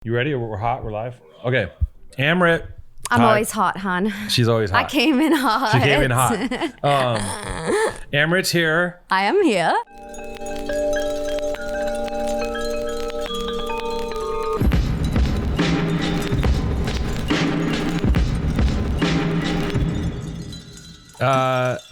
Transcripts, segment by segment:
You ready? We're hot. We're live. Okay. Amrit. I'm always hot, hon. She's always hot. I came in hot. She came in hot. Amrit's here. I am here.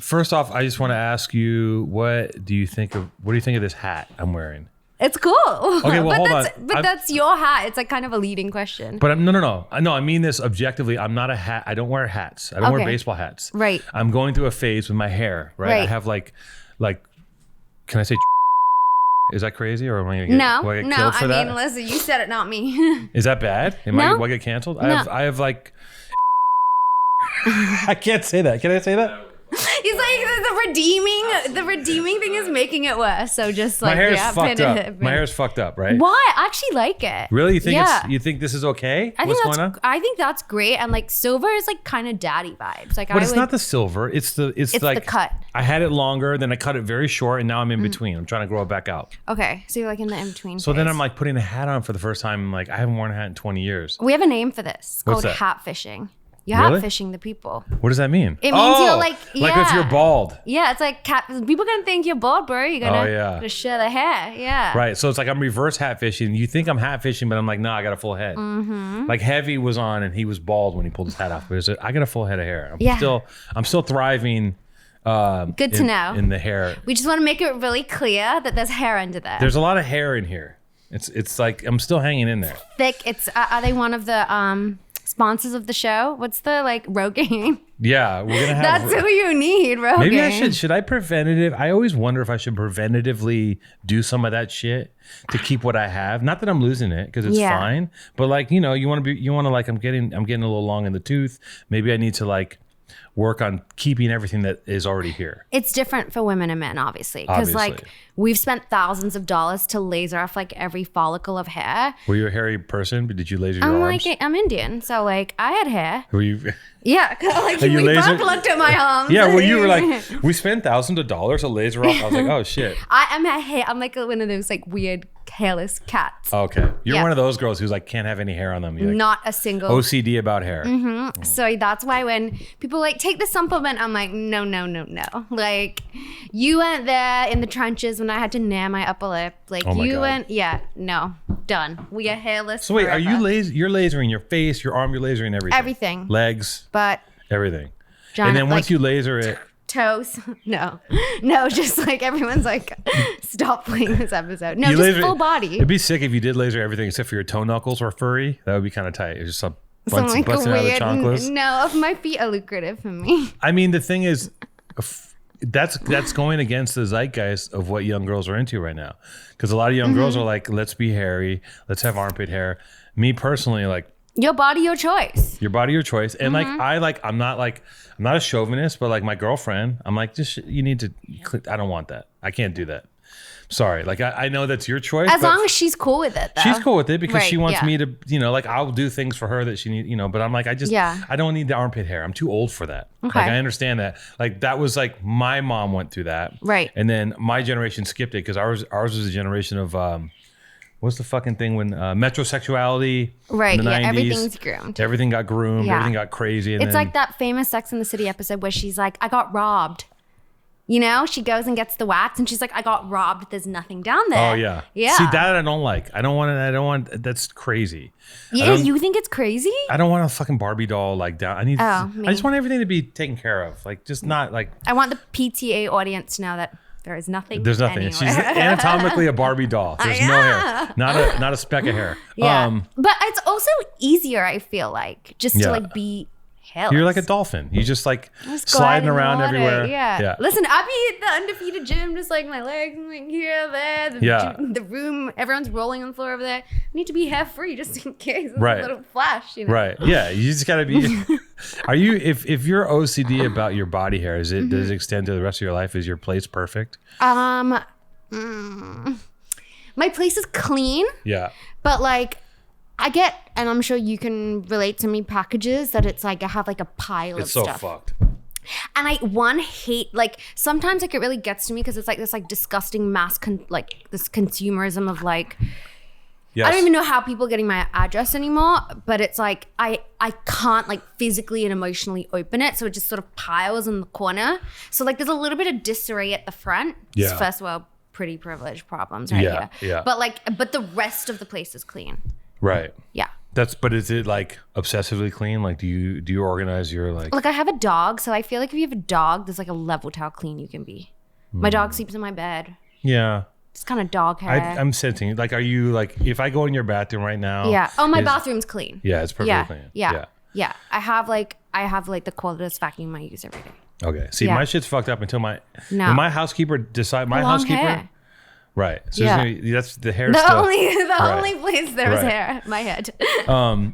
First off, I just want to ask you, what do you think of this hat I'm wearing? It's cool. Okay, well, hold on. But that's your hat. It's like kind of a leading question. But no. I mean this objectively. I'm not a hat. I don't wear hats. I don't wear baseball hats. Right. I'm going through a phase with my hair. Right. I have like, can I say? Is that crazy, or am I gonna get killed for that? I mean, listen, you said it, not me. Is that bad? Will I get canceled? No. I have like. I can't say that. Can I say that? He's like the redeeming thing is making it worse. So just like my hair's fucked up. My hair's fucked up, right? Why? I actually like it. Really? You think you think this is okay? What's going on? I think that's great. And like silver is like kind of daddy vibes. Like, but it's not the silver. It's like the cut. I had it longer, then I cut it very short, and now I'm in between. I'm trying to grow it back out. Okay, so you're like in the in between. So then I'm like putting a hat on for the first time. Like I haven't worn a hat in 20 years. We have a name for this called hat fishing. You're hat fishing the people. What does that mean? It means you're like if you're bald. Yeah, it's like people gonna think you're bald, bro. You're gonna share the hair. Yeah. Right. So it's like I'm reverse hat fishing. You think I'm hat fishing, but I'm like, no, I got a full head. Mm-hmm. Like Heavy was on and he was bald when he pulled his hat off. But I got a full head of hair. I'm still thriving. Good to know. In the hair. We just want to make it really clear that there's hair under there. There's a lot of hair in here. It's like I'm still hanging in there. Thick. It's are they one of the sponsors of the show? What's the Rogaine? Yeah, we're gonna have. That's who you need, Rogaine. Maybe I should I preventative? I always wonder if I should preventatively do some of that shit to keep what I have. Not that I'm losing it because it's fine, but you want to I'm getting a little long in the tooth. Maybe I need to work on keeping everything that is already here. It's different for women and men, obviously. Because we've spent thousands of dollars to laser off every follicle of hair. Were you a hairy person? Did you laser your arms? I'm Indian, so I had hair. Were you? Yeah, we both looked at my arms. Yeah, well, you were like, we spent thousands of dollars to laser off. I was like, oh shit. I'm like one of those weird hairless cats. Okay, you're one of those girls who's can't have any hair on them. You're not a single. OCD about hair. Mm-hmm. So that's why when people take the supplement, I'm like, no. You went there in the trenches when I had to nair my upper lip. No, done. We are hairless. So wait, forever. are you You're lasering your face, your arm. You're lasering everything. Everything. Legs. But everything. And then once you laser it. Toes. No, just everyone's stop playing this episode. No, just full body. It'd be sick if you did laser everything except for your toe knuckles or furry. That would be kind of tight. It's just busting out of the chanclas. No, my feet are lucrative for me. I mean, the thing is, that's going against the zeitgeist of what young girls are into right now. Because a lot of young girls are like, let's be hairy, let's have armpit hair. Me personally, your body, your choice. Your body, your choice. And I'm not a chauvinist, but my girlfriend, I'm like, you need to, I don't want that. I can't do that. Sorry. I know that's your choice. As long as she's cool with it, though. She's cool with it because she wants me to, I'll do things for her that she needs, but I'm like, I don't need the armpit hair. I'm too old for that. Okay. I understand that. That was my mom went through that. Right. And then my generation skipped it because ours was a generation of, what's the fucking thing when metrosexuality? Right. In the 90s, everything's groomed. Everything got groomed. Yeah. Everything got crazy. And it's like that famous Sex and the City episode where she's like, I got robbed. She goes and gets the wax and she's like, I got robbed. There's nothing down there. Oh, yeah. Yeah. See, that I don't like. I don't want, that's crazy. Yeah, you think it's crazy? I don't want a fucking Barbie doll down. I just want everything to be taken care of. Just not I want the PTA audience to know that there is nothing. There's nothing. Anywhere. She's anatomically a Barbie doll. There's no hair. Not a speck of hair. Yeah. But it's also easier, I feel just to be hairless. You're like a dolphin. You just sliding around everywhere. Yeah. Listen, I be at the undefeated gym, just my legs here, there. The room, everyone's rolling on the floor over there. I need to be hair free just in case. Right. A little flash, Right. Yeah. You just gotta be. Are you if you're OCD about your body hair? Does it extend to the rest of your life? Is your place perfect? My place is clean. Yeah. But I get, and I'm sure you can relate to me, packages that it's I have a pile of stuff. It's so fucked. And I hate sometimes it really gets to me because it's this disgusting this consumerism of Yes. I don't even know how people are getting my address anymore, but it's like I can't like physically and emotionally open it, so it just sort of piles in the corner. So like there's a little bit of disarray at the front. Yeah. It's first world pretty privileged problems right here. Yeah. But the rest of the place is clean. Right. Yeah. But is it like obsessively clean? Like do you organize your like? Like I have a dog, so I feel like if you have a dog, there's like a level to how clean you can be. My dog sleeps in my bed. Yeah. It's kind of dog hair. I'm sensing. Like, are you like? If I go in your bathroom right now? Yeah. Oh, my bathroom's clean. Yeah, it's perfectly clean. Yeah. I have like the cordless vacuum I use every day. Okay. See, my shit's fucked up until when No. my housekeeper decide. My Long housekeeper. hair. Right. So that's the hair. The stuff. only place there was hair, my head.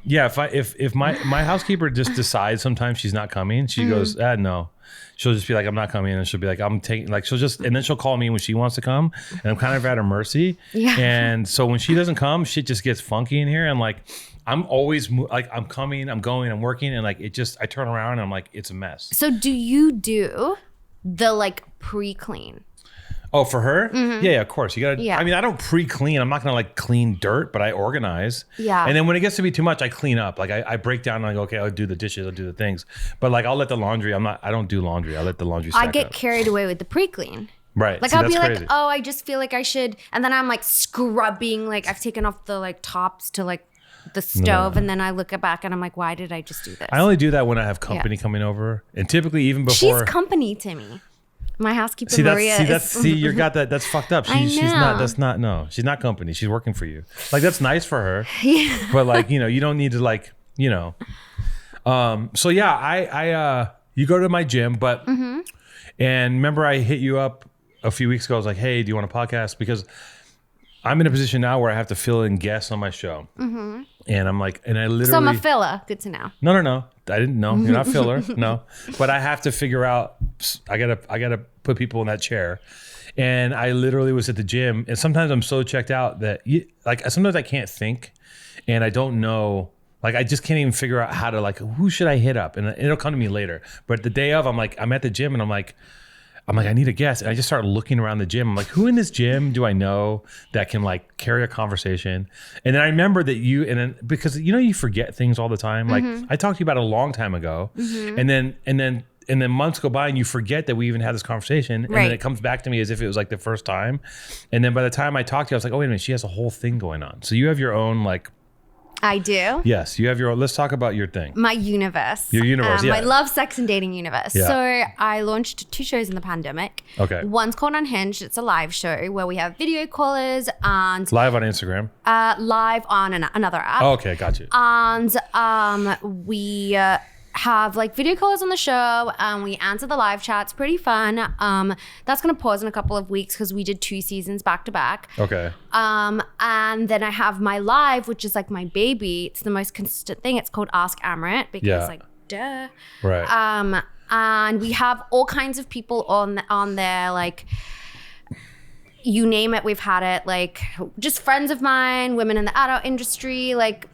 Yeah. If my housekeeper just decides sometimes she's not coming, she goes, no. She'll just be like, I'm not coming, and she'll be like, I'm taking, like, and then she'll call me when she wants to come, and I'm kind of at her mercy. Yeah. And so when she doesn't come, shit just gets funky in here, and like, I'm always like, I'm coming, I'm going, I'm working, and like, I turn around and I'm like, it's a mess. So do you do the like pre-clean? Oh, for her? Mm-hmm. Yeah, of course. You gotta. Yeah. I mean, I don't pre-clean. I'm not gonna like clean dirt, but I organize. Yeah. And then when it gets to be too much, I clean up. Like I break down and I go, okay, I'll do the dishes, I'll do the things. But like I'll let the laundry. I don't do laundry. I let the laundry stack I get up. carried away with the pre-clean. Right. Like See, I'll be crazy. like, oh, I just feel like I should, and then I'm like scrubbing. Like I've taken off the like tops to like the stove, and then I look back and I'm like, why did I just do this? I only do that when I have company coming over, and typically even before. She's company to me. My housekeeper See, Maria. you got that. That's fucked up. She's not. That's not. No, she's not company. She's working for you. Like that's nice for her. Yeah. But like you don't need to like So yeah, I you go to my gym, but and remember I hit you up a few weeks ago. I was like, hey, do you want a podcast? Because I'm in a position now where I have to fill in guests on my show, and I'm like, and I literally. So I'm a filler. Good to know. No. I didn't know. You're not filler. No. But I have to figure out, I gotta put people in that chair. And I literally was at the gym, and sometimes I'm so checked out that sometimes I can't think, and I don't know, like I just can't even figure out how to like, who should I hit up? And it'll come to me later. But the day of, I'm at the gym and I'm like, I need a guest. And I just start looking around the gym. I'm like, who in this gym do I know that can like carry a conversation? And then I remember that because you forget things all the time. Like I talked to you about it a long time ago. And then months go by and you forget that we even had this conversation. And then it comes back to me as if it was like the first time. And then by the time I talked to you, I was like, oh, wait a minute, she has a whole thing going on. So you have your own like. I do. Yes, you have your own. Let's talk about your thing. My universe. Your universe, yeah. My love, sex, and dating universe. Yeah. So I launched 2 shows in the pandemic. Okay. One's called Unhinged. It's a live show where we have video callers and Live on Instagram. live on another app. Oh, okay, got you. And we have like video callers on the show and we answer the live chats. Pretty fun. That's gonna pause in a couple of weeks because we did 2 seasons back to back. Okay. And then I have my live, which is like my baby. It's the most consistent thing. It's called Ask Amrit because like duh. Right. And we have all kinds of people on there, like you name it, we've had it, like just friends of mine, women in the adult industry, like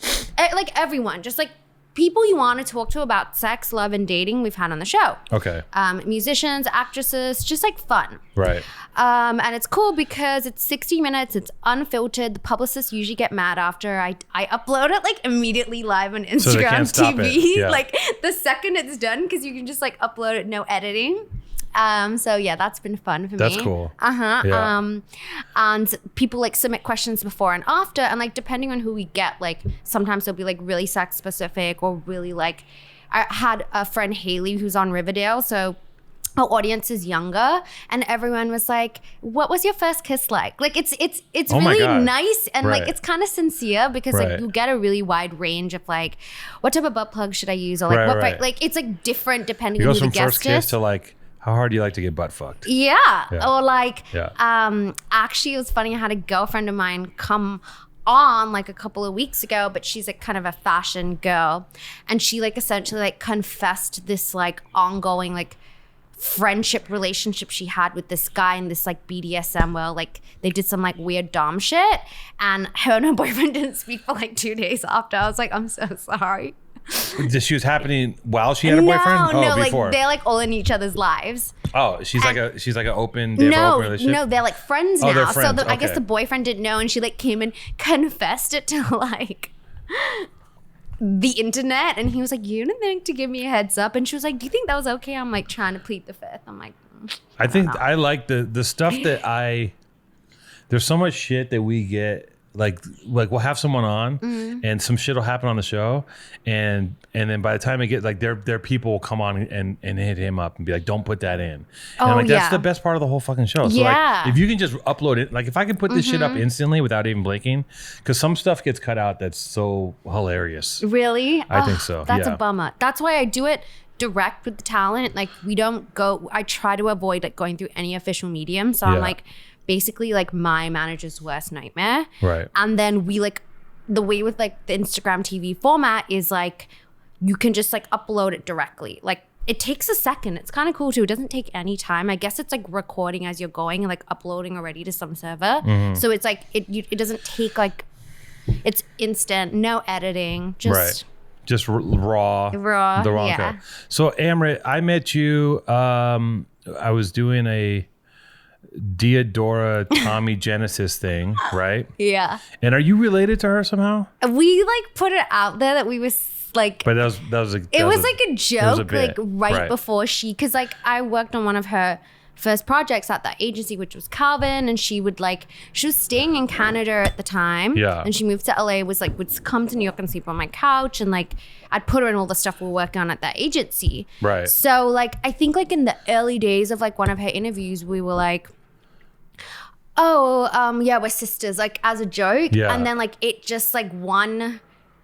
everyone, just like people you want to talk to about sex, love, and dating, we've had on the show. Okay. Musicians, actresses, just like fun. Right. And it's cool because it's 60 minutes, it's unfiltered. The publicists usually get mad after I upload it like immediately live on Instagram, so they can't stop TV. It. Yeah. Like the second it's done, because you can just like upload it, no editing. So yeah, that's been fun for me. That's cool. Yeah. And people like submit questions before and after, and like depending on who we get, like sometimes they'll be like really sex specific or really like, I had a friend Haley who's on Riverdale, so our audience is younger, and everyone was like, what was your first kiss like? Like it's really nice, and like it's kind of sincere because like you get a really wide range of like, what type of butt plug should I use, or like like it's like different depending on who the guest is. It goes from first kiss to like, how hard do you like to get butt fucked? Yeah. Or like, actually it was funny, I had a girlfriend of mine come on like a couple of weeks ago, but she's like kind of a fashion girl, and she like essentially like confessed this like ongoing like friendship relationship she had with this guy in this like BDSM where like they did some like weird dom shit, and her and her boyfriend didn't speak for like 2 days after. I was like, I'm so sorry. She was happening while she had a boyfriend? No, before. like they're like all in each other's lives. Oh, she's like an open. They have an open relationship? No, they're like friends now. They're friends. So I guess the boyfriend didn't know, and she like came and confessed it to like the internet, and he was like, "You didn't think to give me a heads up," and she was like, "Do you think that was okay?" I'm like trying to plead the fifth. I'm like, I think I like the stuff that there's so much shit that we get. Like we'll have someone on and some shit will happen on the show and then by the time it gets like their people will come on and hit him up and be like, don't put that in. And I'm like, that's the best part of the whole fucking show. So like if you can just upload it, like if I can put this shit up instantly without even blinking, because some stuff gets cut out that's so hilarious. Really? I think so. That's a bummer. That's why I do it direct with the talent. Like I try to avoid like going through any official medium. So I'm like basically like my manager's worst nightmare. Right. And then we like the way with like the Instagram TV format is like you can just like upload it directly. Like it takes a second. It's kind of cool too. It doesn't take any time. I guess it's like recording as you're going and like uploading already to some server. So it's like it doesn't take like it's instant, no editing, just just raw. The raw code. So Amrit, I met you I was doing a Diodora Tommy Genesis thing, right? Yeah. And are you related to her somehow? We like put it out there that we was like, but that was like a joke, like right before because like I worked on one of her first projects at that agency, which was Calvin, and she was staying in Canada at the time. Yeah. And she moved to LA, would come to New York and sleep on my couch, and like I'd put her in all the stuff we were working on at that agency. Right. So like I think like in the early days of like one of her interviews, we were like, we're sisters, like as a joke. Yeah. And then like it just like one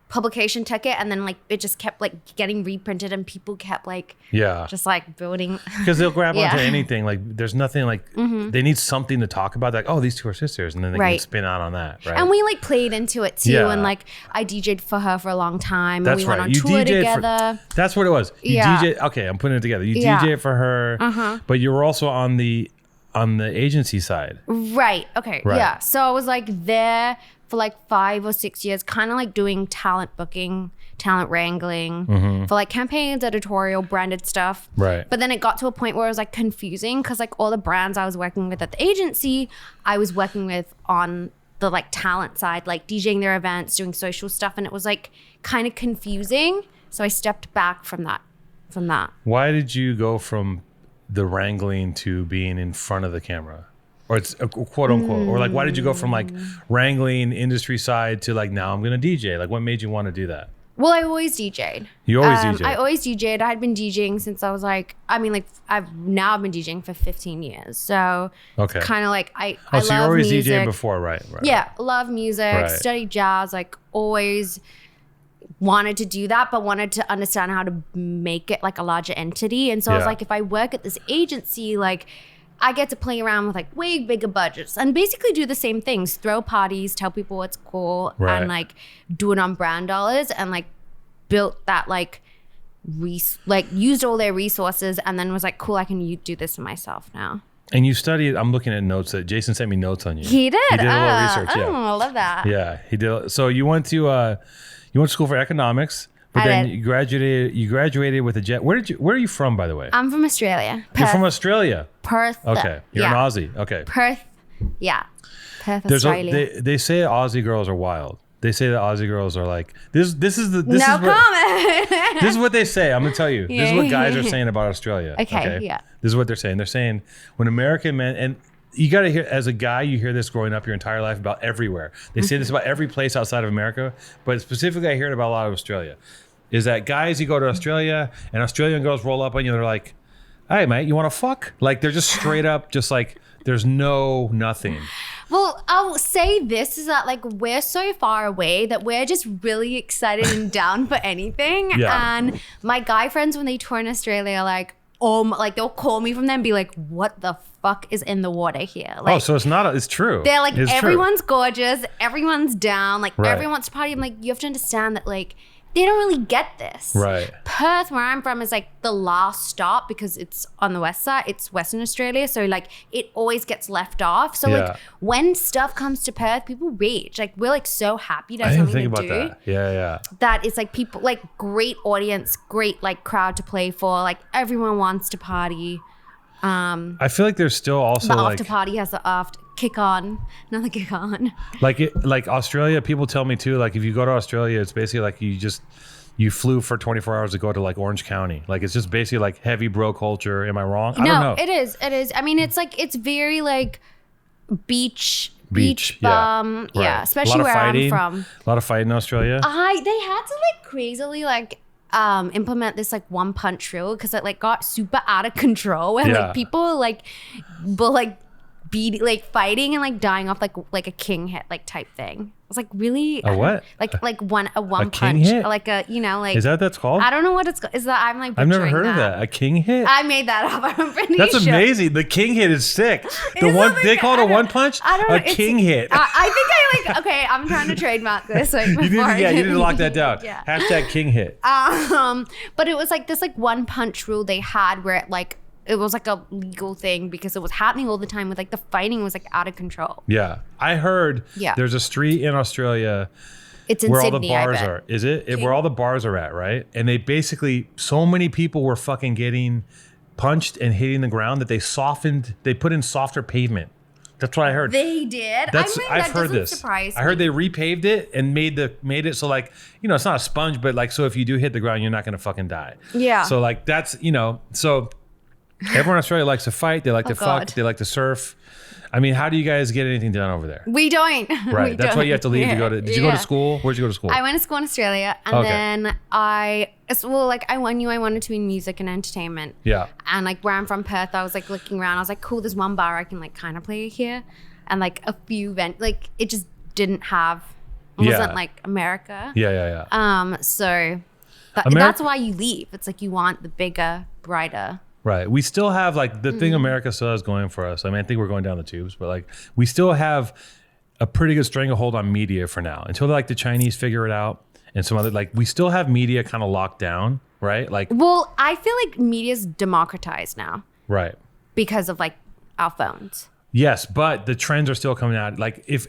publication took it, and then like it just kept like getting reprinted, and people kept like just like building, because they'll grab onto anything. Like there's nothing like they need something to talk about, like, oh, these two are sisters, and then they can spin out on that, right? And we like played into it too. And like I DJ'd for her for a long time. That's and we went on tour together. That's what it was. You DJ. Okay, I'm putting it together. You DJ for her, but you were also on the agency side. Right. Okay. Right. Yeah. So I was like there for like 5 or 6 years, kind of like doing talent booking, talent wrangling for like campaigns, editorial, branded stuff. Right. But then it got to a point where it was like confusing because like all the brands I was working with at the agency, I was working with on the like talent side, like DJing their events, doing social stuff. And it was like kind of confusing. So I stepped back from that. Why did you go from the wrangling to being in front of the camera, or it's a quote unquote, or like why did you go from like wrangling industry side to like now I'm gonna DJ? Like what made you want to do that? Well, I always DJ'd. You always DJ'd? I always DJ'd. I had been DJing since I was like, I've been DJing for 15 years. So okay, kind of like I so love you're always music. DJing before, right? Yeah, love music, studied jazz, like always wanted to do that, but wanted to understand how to make it like a larger entity. And so I was like, if I work at this agency, like I get to play around with like way bigger budgets and basically do the same things, throw parties, tell people what's cool, and like do it on brand dollars, and like built that like used all their resources, and then was like, cool, I can do this for myself now. And you studied, I'm looking at notes that Jason sent me notes on you. He did? He did a little research, I love that. Yeah, he did. So you went to school for economics, but then you graduated with a jet. Where are you from, by the way? I'm from Australia. Perth. You're from Australia? Perth. Okay. You're an Aussie. Okay. Perth. Yeah. Perth, Australia. They say Aussie girls are wild. They say that Aussie girls are like this is what they say. I'm gonna tell you. This is what guys are saying about Australia. Okay. Yeah. This is what they're saying. They're saying when American men, and you got to hear, as a guy, you hear this growing up your entire life about everywhere. They say this about every place outside of America, but specifically I hear it about a lot of Australia. Is that guys, you go to Australia and Australian girls roll up on you, they're like, hey mate, you want to fuck? Like they're just straight up, just like there's nothing. Well, I'll say this is that like we're so far away that we're just really excited and down for anything. Yeah. And my guy friends, when they tour in Australia, like they'll call me from there and be like, what the fuck is in the water here? Like, so it's true. They're like, it's everyone's true. Gorgeous, everyone's down, like everyone wants to party. I'm like, you have to understand that like they don't really get this. Right. Perth, where I'm from, is like the last stop because it's on the west side. It's Western Australia. So like it always gets left off. So like when stuff comes to Perth, people rage. Like we're like so happy to have something to do. That. Yeah. That is like people, like great audience, great like crowd to play for. Like everyone wants to party. I feel like there's still also the after party has the after kick on, another kick on. Like Australia, people tell me too, like if you go to Australia, it's basically like you flew for 24 hours to go to like Orange County. Like it's just basically like heavy bro culture. Am I wrong? I don't know. It is. I mean, it's like, it's very like beach bum. Yeah. Right. Especially where fighting, I'm from. A lot of fighting in Australia. They had to like crazily like implement this like one punch rule because it like got super out of control and like people like fighting and like dying off like a king hit like type thing. It was like really a what? Like one punch hit? like a, you know, like, is that what that's called? I don't know what it's called. Is that I'm like I've never heard of that. A king hit? I made that up. I'm pretty That's sure. amazing. The king hit is sick. The one they call it a one punch. I don't know. A king hit. I think I like. Okay, I'm trying to trademark this. Like you need to lock that down. Yeah. Hashtag king hit. But it was like this like one punch rule they had where it was like a legal thing because it was happening all the time with like the fighting was like out of control. Yeah. I heard there's a street in Australia it's in where Sydney, all the bars are. Is it? Where all the bars are at, right? And they basically, so many people were fucking getting punched and hitting the ground that they put in softer pavement. That's what I heard. They did? I've heard this. Surprise me. I heard they repaved it and made it so like, you know, it's not a sponge, but like, so if you do hit the ground, you're not going to fucking die. Yeah. So like that's, you know, so everyone in Australia likes to fight. They like to fuck. They like to surf. I mean, how do you guys get anything done over there? We don't. Right. That's why you have to leave to go to. Did you go to school? Where'd you go to school? I went to school in Australia, and then I knew I wanted to be in music and entertainment. Yeah. And like where I'm from, Perth, I was like looking around. I was like, cool. There's one bar I can like kind of play here, and like a few like it just didn't have. It wasn't like America. Yeah. So that's why you leave. It's like you want the bigger, brighter. Right. We still have like the thing America still has going for us. I mean, I think we're going down the tubes, but like we still have a pretty good stranglehold on media for now until like the Chinese figure it out and some other, like we still have media kind of locked down, right? Like, well, I feel like media's democratized now. Right. Because of like our phones. Yes, but the trends are still coming out. Like if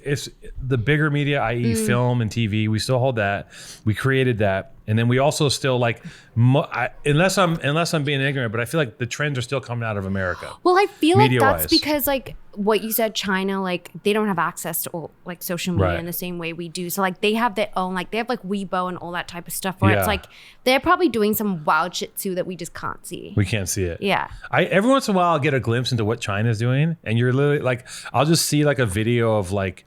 the bigger media, i.e. film and TV, we still hold that. We created that. And then we also still like, unless I'm being ignorant, but I feel like the trends are still coming out of America. Well, I feel like that's because like what you said, China, like they don't have access to all, like social media in the same way we do. So like they have their own, like they have like Weibo and all that type of stuff where it's like they're probably doing some wild shit too that we just can't see. We can't see it. Yeah. Every once in a while I'll get a glimpse into what China's doing, and you're literally like, I'll just see like a video of like,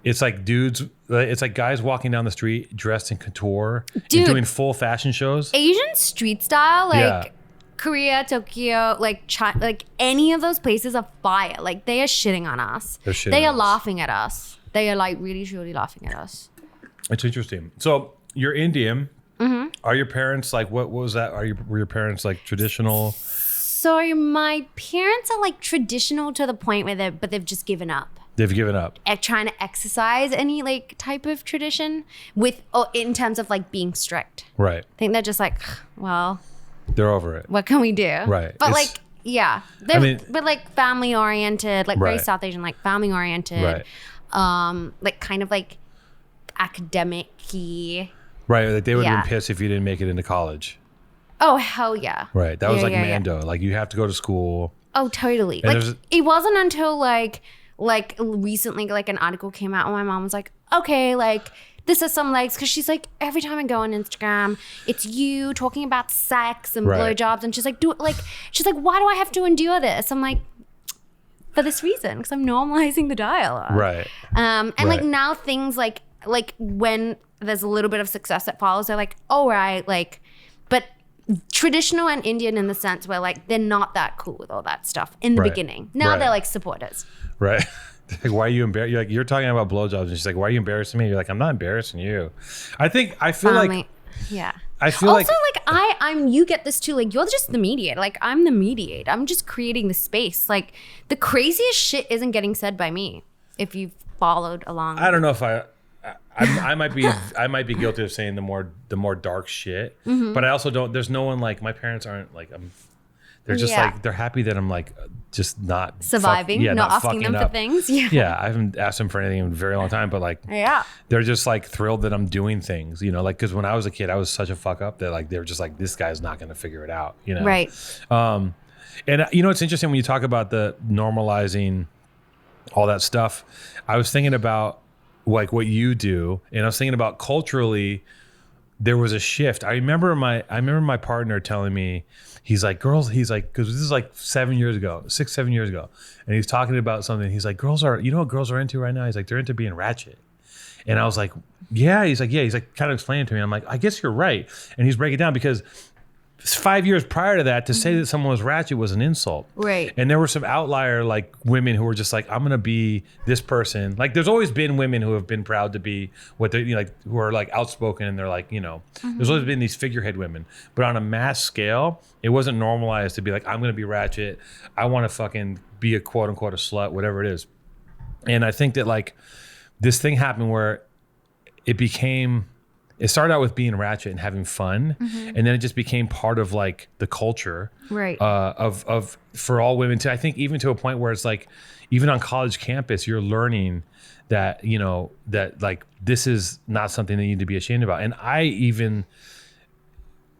it's like dudes, it's like guys walking down the street dressed in couture and doing full fashion shows. Asian street style, like Korea, Tokyo, like China, like any of those places are fire. Like they are shitting on us. They are laughing at us. They are like really, truly laughing at us. It's interesting. So you're Indian. Mm-hmm. Are your parents like, what was that? Were your parents like traditional? So my parents are like traditional to the point where they've just given up. They've given up. Trying to exercise any like type of tradition in terms of like being strict. Right. I think they're just like, well, they're over it. What can we do? Right. But like, yeah, but like family oriented, like very South Asian, like family oriented, like kind of like academic-y. Right. Like they would have been pissed if you didn't make it into college. Oh, hell yeah. Right. That was like Mando. Like you have to go to school. Oh, totally. And like it wasn't until like recently like an article came out and my mom was like, okay, like this is some legs, because she's like, every time I go on Instagram it's you talking about sex and blowjobs, and she's like, why do I have to endure this? I'm like, for this reason, because I'm normalizing the dialogue. Right. And like now things like when there's a little bit of success that follows, they're like, all right, like, but traditional and Indian in the sense where like they're not that cool with all that stuff in the beginning. Now they're like supporters. Right. Like, why are you embarrassed? You're talking about blowjobs, and she's like, why are you embarrassing me? You're like, I'm not embarrassing you. I feel like I feel also like I'm you get this too, like you're just the mediator. Like I'm the mediator. I'm just creating the space. Like the craziest shit isn't getting said by me if you've followed along. I don't know if I might be guilty of saying the more dark shit, but I also don't. There's no one like my parents aren't like they're just like they're happy that I'm like just not surviving, not asking them for things. Yeah, I haven't asked them for anything in a very long time, but like they're just like thrilled that I'm doing things, you know, like because when I was a kid, I was such a fuck up that like they're just like this guy's not going to figure it out, you know. Right. And you know, it's interesting when you talk about the normalizing all that stuff. I was thinking about like what you do, and I was thinking about culturally. There was a shift. I remember my partner telling me, he's like, girls, he's like, because this is like 7 years ago, 6-7 years ago. And he's talking about something. He's like, you know what girls are into right now? He's like, they're into being ratchet. And I was like, yeah. He's like, kind of explaining to me. I'm like, I guess you're right. And he's breaking it down because 5 years prior to that, to say that someone was ratchet was an insult. Right. And there were some outlier like women who were just like, I'm going to be this person. Like there's always been women who have been proud to be what they, you know, like who are like outspoken and they're like, you know, there's always been these figurehead women. But on a mass scale, it wasn't normalized to be like, I'm going to be ratchet. I want to fucking be a quote unquote a slut, whatever it is. And I think that like this thing happened where it started out with being ratchet and having fun, and then it just became part of like the culture, right? Of for all women to, I think, even to a point where it's like, even on college campus, you're learning that, you know, that like this is not something that you need to be ashamed about. And I even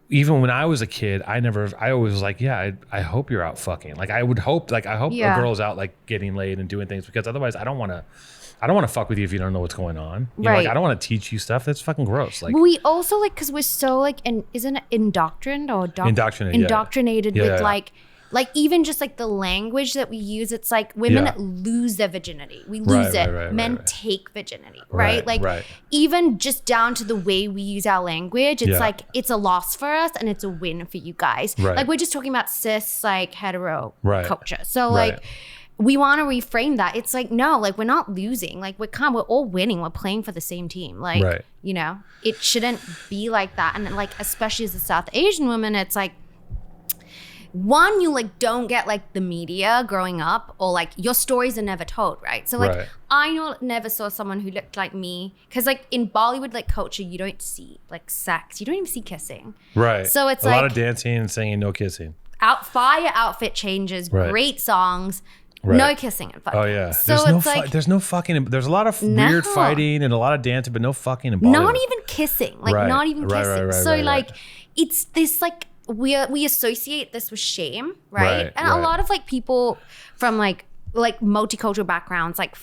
when I was a kid, I always was like, yeah, I hope you're out fucking. Like I hope a girl's out like getting laid and doing things, because otherwise I don't want to fuck with you if you don't know what's going on. You know, like, I don't want to teach you stuff. That's fucking gross. Like we also like, because we're so like, isn't it indoctrinated with like even just like the language that we use. It's like women lose their virginity. We lose it. Men take virginity, right? Like even just down to the way we use our language, it's like it's a loss for us and it's a win for you guys. Right. Like we're just talking about cis like hetero culture. So like we want to reframe that. It's like, no, like we're not losing. Like we're all winning. We're playing for the same team. Like, you know, it shouldn't be like that. And like, especially as a South Asian woman, it's like, one, you like don't get like the media growing up, or like your stories are never told, right? So like I never saw someone who looked like me, because like in Bollywood like culture, you don't see like sex, you don't even see kissing, right? So it's like a lot of dancing and singing, no kissing. Fire outfit changes, great songs. No kissing and fucking. Oh yeah. So there's no fucking. There's a lot of weird fighting and a lot of dancing, but no fucking in Bollywood. Not even kissing. Like not even kissing. So like it's this like we associate this with shame, right? And a lot of like people from like multicultural backgrounds, like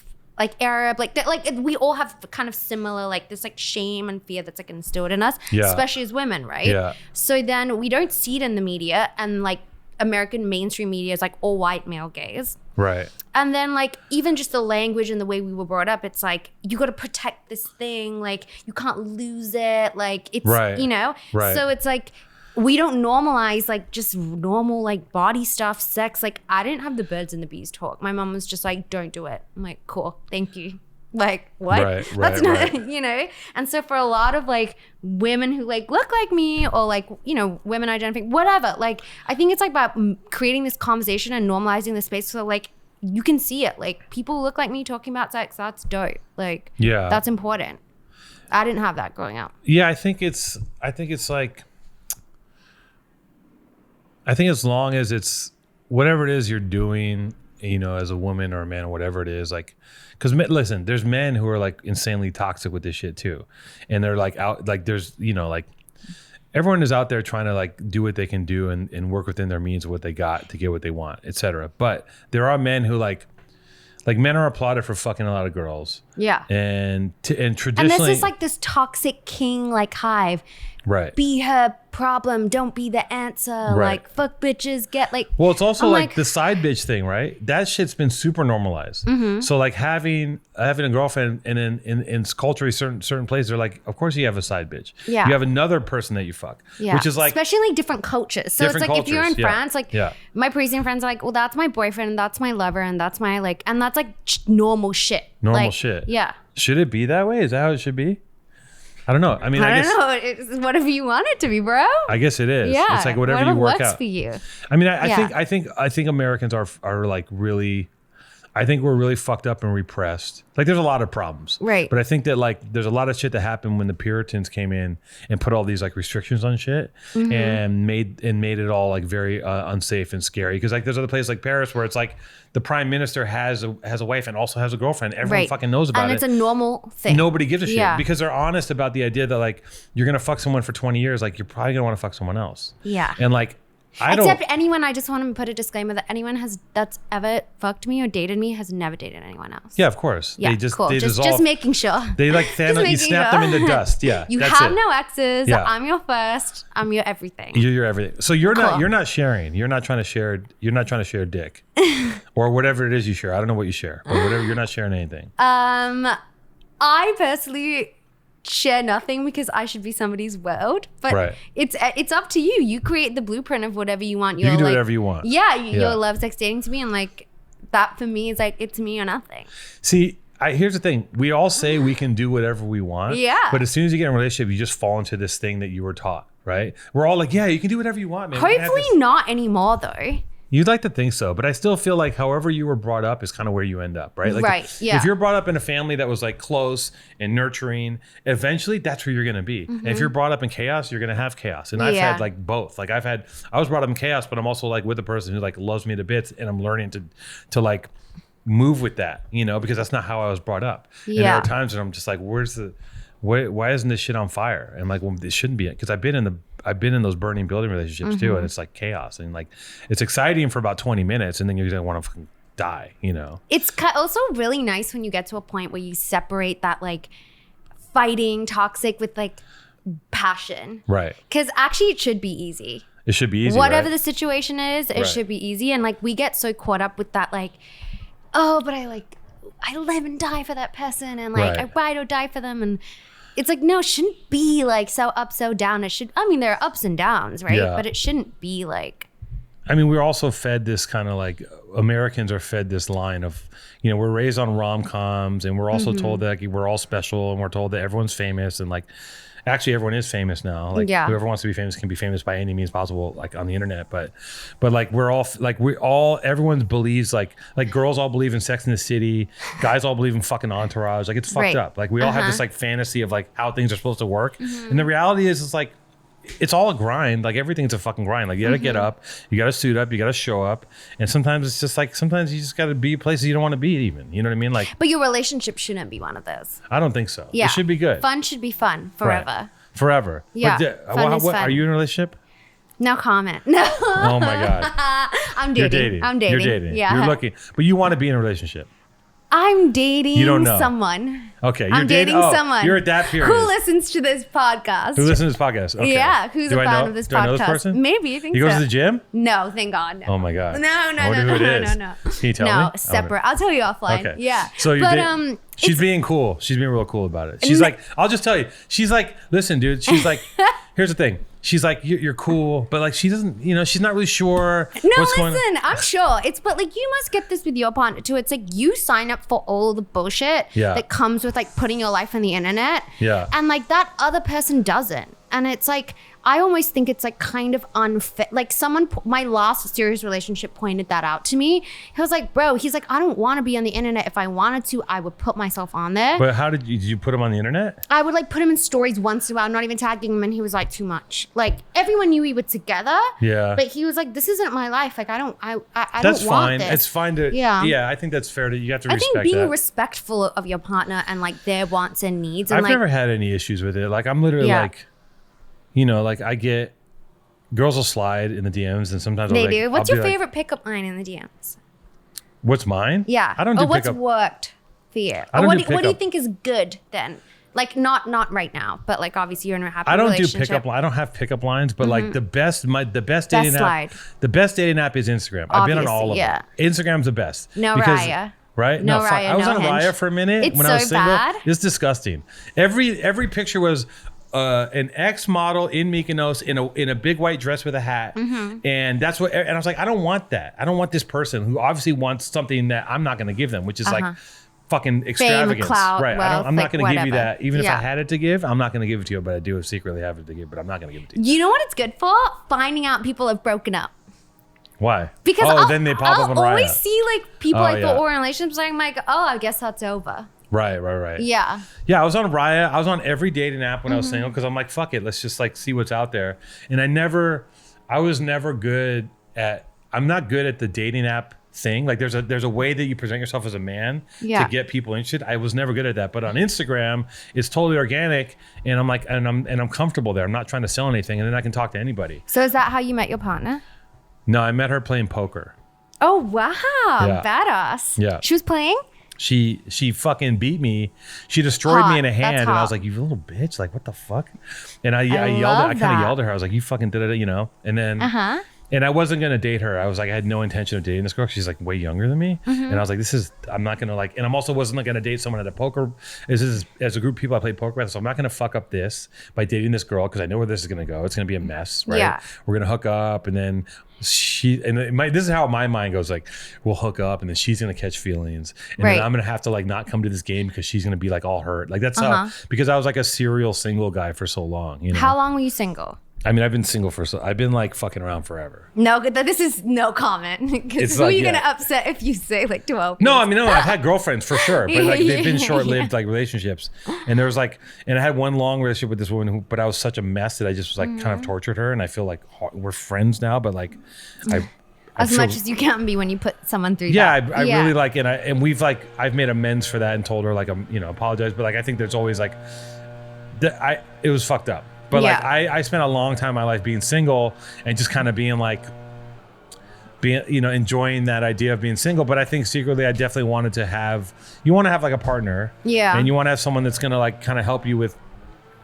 Arab, like we all have kind of similar like this like shame and fear that's like instilled in us, especially as women, right? Yeah. So then we don't see it in the media, and like American mainstream media is like all white male gaze. Right. And then like even just the language and the way we were brought up, it's like you got to protect this thing, like you can't lose it, like it's you know. Right. So it's like we don't normalize like just normal like body stuff, sex. Like I didn't have the birds and the bees talk. My mom was just like, don't do it. I'm like, cool, thank you. Like what? That's not you know. And so for a lot of like women who like look like me, or like, you know, women identifying, whatever, like I think it's like about creating this conversation and normalizing the space so like you can see it. Like people who look like me talking about sex, that's dope. Like that's important. I didn't have that growing up. Yeah, I think it's like, I think as long as it's whatever it is you're doing, you know, as a woman or a man or whatever it is, like, because listen, there's men who are like insanely toxic with this shit too, and they're like out, like there's, you know, like everyone is out there trying to like do what they can do and work within their means of what they got to get what they want, etc. But there are men who like men are applauded for fucking a lot of girls. Yeah. And traditionally, and this is like this toxic king like hive. Right. Be her problem, don't be the answer. Right. Like fuck bitches, get like. Well, it's also like the side bitch thing, right? That shit's been super normalized. Mm-hmm. So like having a girlfriend, and in culturally certain places, they're like, of course you have a side bitch. Yeah. You have another person that you fuck. Yeah. Which is like, especially like different cultures. So it's like if you're in France, like my Parisian friends are like, well, that's my boyfriend, and that's my lover, and that's my like, and that's like normal shit. Normal shit. Yeah. Should it be that way? Is that how it should be? I don't know. I mean, I guess, don't know. It's whatever you want it to be, bro. I guess it is. Yeah. It's like whatever you work works out for you. I mean, I think Americans are like really I think we're really fucked up and repressed. Like there's a lot of problems. Right. But I think that like there's a lot of shit that happened when the Puritans came in and put all these like restrictions on shit and made it all like very unsafe and scary. Because like there's other places like Paris where it's like the prime minister has a wife and also has a girlfriend. Everyone fucking knows about it. And it's a normal thing. Nobody gives a shit because they're honest about the idea that like you're going to fuck someone for 20 years. Like you're probably going to want to fuck someone else. Yeah. And like, Except anyone, I just want to put a disclaimer that anyone that's ever fucked me or dated me has never dated anyone else. Yeah, of course. Yeah, they just making sure. They like Thanos, you snap them into dust. Yeah, you have no exes. Yeah. I'm your first. I'm your everything. You're your everything. So you're not sharing. You're not trying to share. You're not trying to share dick or whatever it is you share. I don't know what you share, but whatever. You're not sharing anything. I personally share nothing because I should be somebody's world, but it's up to you. You create the blueprint of whatever you want. You can do whatever you want. Yeah, your love sex dating to me, and like that for me is like it's me or nothing. See, here's the thing: we all say we can do whatever we want. Yeah. But as soon as you get in a relationship, you just fall into this thing that you were taught. Right? We're all like, yeah, you can do whatever you want, man. Hopefully not anymore, though. You'd like to think so, but I still feel like however you were brought up is kind of where you end up, right? Like if you're brought up in a family that was like close and nurturing, eventually that's where you're going to be. And if you're brought up in chaos, you're going to have chaos. And I've had like both. Like I was brought up in chaos, but I'm also like with a person who like loves me to bits, and I'm learning to like move with that, you know, because that's not how I was brought up. And there are times when I'm just like, why isn't this shit on fire? And I'm like, well, it shouldn't be, because I've been in those burning building relationships too, and it's like chaos, and like it's exciting for about 20 minutes, and then you're gonna want to fucking die, you know. It's also really nice when you get to a point where you separate that like fighting toxic with like passion, right? Because actually it should be easy. It should be easy. Whatever the situation is, it should be easy. And like we get so caught up with that, like, oh, but I live and die for that person, and like I ride or die for them, and it's like, no, it shouldn't be like so up, so down. There are ups and downs, right? Yeah. But it shouldn't be like. I mean, we're also fed this kind of like, Americans are fed this line of, you know, we're raised on rom-coms, and we're also told that like, we're all special, and we're told that everyone's famous, and like, actually everyone is famous now. Like whoever wants to be famous can be famous by any means possible, like on the internet. But like everyone believes like girls all believe in Sex and the City, guys all believe in fucking Entourage. Like it's fucked up. Like we all have this like fantasy of like how things are supposed to work. And the reality is it's like, it's all a grind. Like everything's a fucking grind. Like you gotta get up, you gotta suit up, you gotta show up. And sometimes it's just like, sometimes you just gotta be places you don't want to be even. You know what I mean? Like, but your relationship shouldn't be one of those. I don't think so. Yeah. It should be good. Fun should be fun forever. Right. Forever. Yeah. But, fun. Are you in a relationship? No comment. No. Oh my God. I'm dating. You're dating. Yeah. You're looking, but you want to be in a relationship. I'm dating you don't know. someone. Okay. I'm dating someone. You're at that period. Who listens to this podcast? Who listens to this podcast? Okay. Yeah. Who's a fan of this podcast? Do I know this person? Maybe. I think he goes to the gym? No, thank God. No. Oh my God. No. Can you tell me? No, separate. I'll tell you offline. Okay. Yeah. So she's being cool. She's being real cool about it. She's like, I'll just tell you. She's like, listen, dude. She's like, here's the thing. She's like, you're cool, but like she doesn't, you know, she's not really sure what's going on. I'm sure. But like you must get this with your partner too. It's like you sign up for all the bullshit that comes with like putting your life on the internet. Yeah. And like that other person doesn't. And it's like, I almost think it's like kind of unfit. Like my last serious relationship pointed that out to me. He was like, bro, he's like, I don't want to be on the internet. If I wanted to, I would put myself on there. But how did you put him on the internet? I would like put him in stories once in a while, not even tagging him. And he was like, too much. Like everyone knew we were together. Yeah. But he was like, this isn't my life. Like I don't that's want fine. this. It's fine to, yeah, I think that's fair. You have to respect that. I think being respectful of your partner and like their wants and needs. And I've never had any issues with it. Like I'm literally like, you know, like I get, girls will slide in the DMs, and sometimes they do. What's your favorite pickup line in the DMs? What's mine? Yeah. I don't do what's pickup. worked for you? What do you think is good then? Like not right now, but like obviously you're in a happy relationship. I don't do pickup. I don't have pickup lines, but like the best dating app. The best dating app is Instagram. I've been on all of them. Instagram's the best. No Raya. Right? No, Raya, I was no on Hinge. Raya for a minute when I was single. Bad. It's disgusting. Every picture was an ex model in Mykonos in a big white dress with a hat, and that's what. And I was like, I don't want that. I don't want this person who obviously wants something that I'm not going to give them, which is like fucking extravagance. Fame, clout, right? wealth, I'm not going to give you whatever. that. Even if I had it to give, I'm not going to give it to you. But I do secretly have it to give. But I'm not going to give it to you. You know what it's good for? Finding out people have broken up. Why? Because then they pop up on Raya. I'll always see like people I thought yeah. were in relationships. I'm like, oh, I guess that's over. Right. Yeah. Yeah, I was on Raya. I was on every dating app when I was single because I'm like, fuck it, let's just like see what's out there. And I was never good at. I'm not good at the dating app thing. Like there's a way that you present yourself as a man to get people interested. I was never good at that. But on Instagram, it's totally organic, and I'm like, and I'm comfortable there. I'm not trying to sell anything, and then I can talk to anybody. So is that how you met your partner? No, I met her playing poker. Oh wow, badass. Yeah, she was playing. She fucking beat me. She destroyed me in a hand, and I was like, "You little bitch! Like, what the fuck?" And I yelled. I kind of yelled at her. I was like, "You fucking did it," you know. And then, and I wasn't gonna date her. I was like, I had no intention of dating this girl. She's like way younger than me, and I was like, I'm not gonna like. And I'm also wasn't gonna date someone at a poker. As a group of people I played poker with, so I'm not gonna fuck up this by dating this girl because I know where this is gonna go. It's gonna be a mess, right? Yeah. We're gonna hook up, and then. This is how my mind goes, like we'll hook up and then she's gonna catch feelings and then I'm gonna have to like not come to this game because she's gonna be like all hurt, like that's how, because I was like a serial single guy for so long, you know. How long were you single? I mean, I've been single I've been like fucking around forever. No, this is no comment. Because who are you gonna upset if you say like 12? No, I mean, no, I've had girlfriends for sure, but like they've been short-lived like relationships. And there was like, and I had one long relationship with this woman but I was such a mess that I just was like kind of tortured her, and I feel like we're friends now, but like as much as you can be when you put someone through that. Yeah, I really like, and we've like, I've made amends for that and told her like, I'm, you know, apologize, but like I think there's always like, it was fucked up. But like I spent a long time in my life being single and just kind of being, you know, enjoying that idea of being single. But I think secretly I definitely wanted to have, you want to have like a partner. Yeah. And you want to have someone that's going to like kind of help you with,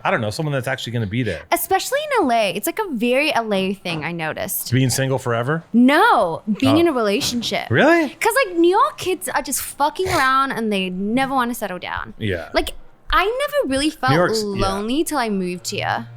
I don't know, someone that's actually going to be there. Especially in LA. It's like a very LA thing, I noticed. Being single forever? No, being in a relationship. Really? Because like New York kids are just fucking around and they never want to settle down. Yeah. Like I never really felt lonely till I moved here.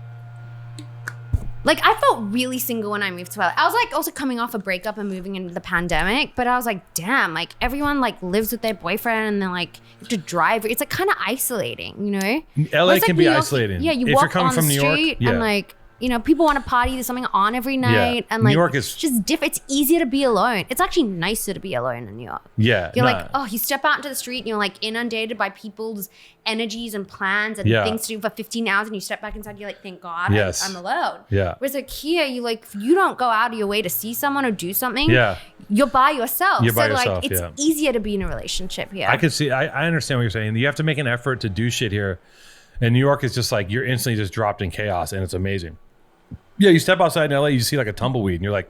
Like I felt really single when I moved to LA. I was like also coming off a breakup and moving into the pandemic, but I was like, damn, like everyone like lives with their boyfriend and then like you have to drive. It's like kind of isolating, you know? LA can be isolating. Yeah, you if walk you're coming on from the New York, street and like, you know, people want to party. There's something on every night, and like New York is just different. It's easier to be alone. It's actually nicer to be alone in New York. Yeah, you're like, oh, you step out into the street and you're like inundated by people's energies and plans and things to do for 15 hours, and you step back inside. You're like, thank God, I'm alone. Yeah. Whereas like here, you don't go out of your way to see someone or do something. Yeah. You're by yourself. You're by so yourself, like it's easier to be in a relationship here. I could see. I understand what you're saying. You have to make an effort to do shit here, and New York is just like you're instantly just dropped in chaos, and it's amazing. Yeah, you step outside in LA, you see like a tumbleweed, and you're like,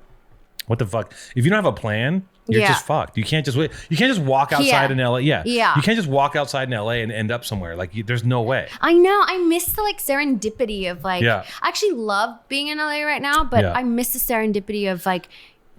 what the fuck? If you don't have a plan, you're just fucked. You can't just wait. You can't just walk outside in LA. Yeah. You can't just walk outside in LA and end up somewhere. Like, there's no way. I know. I miss the like serendipity of like, I actually love being in LA right now, but I miss the serendipity of like,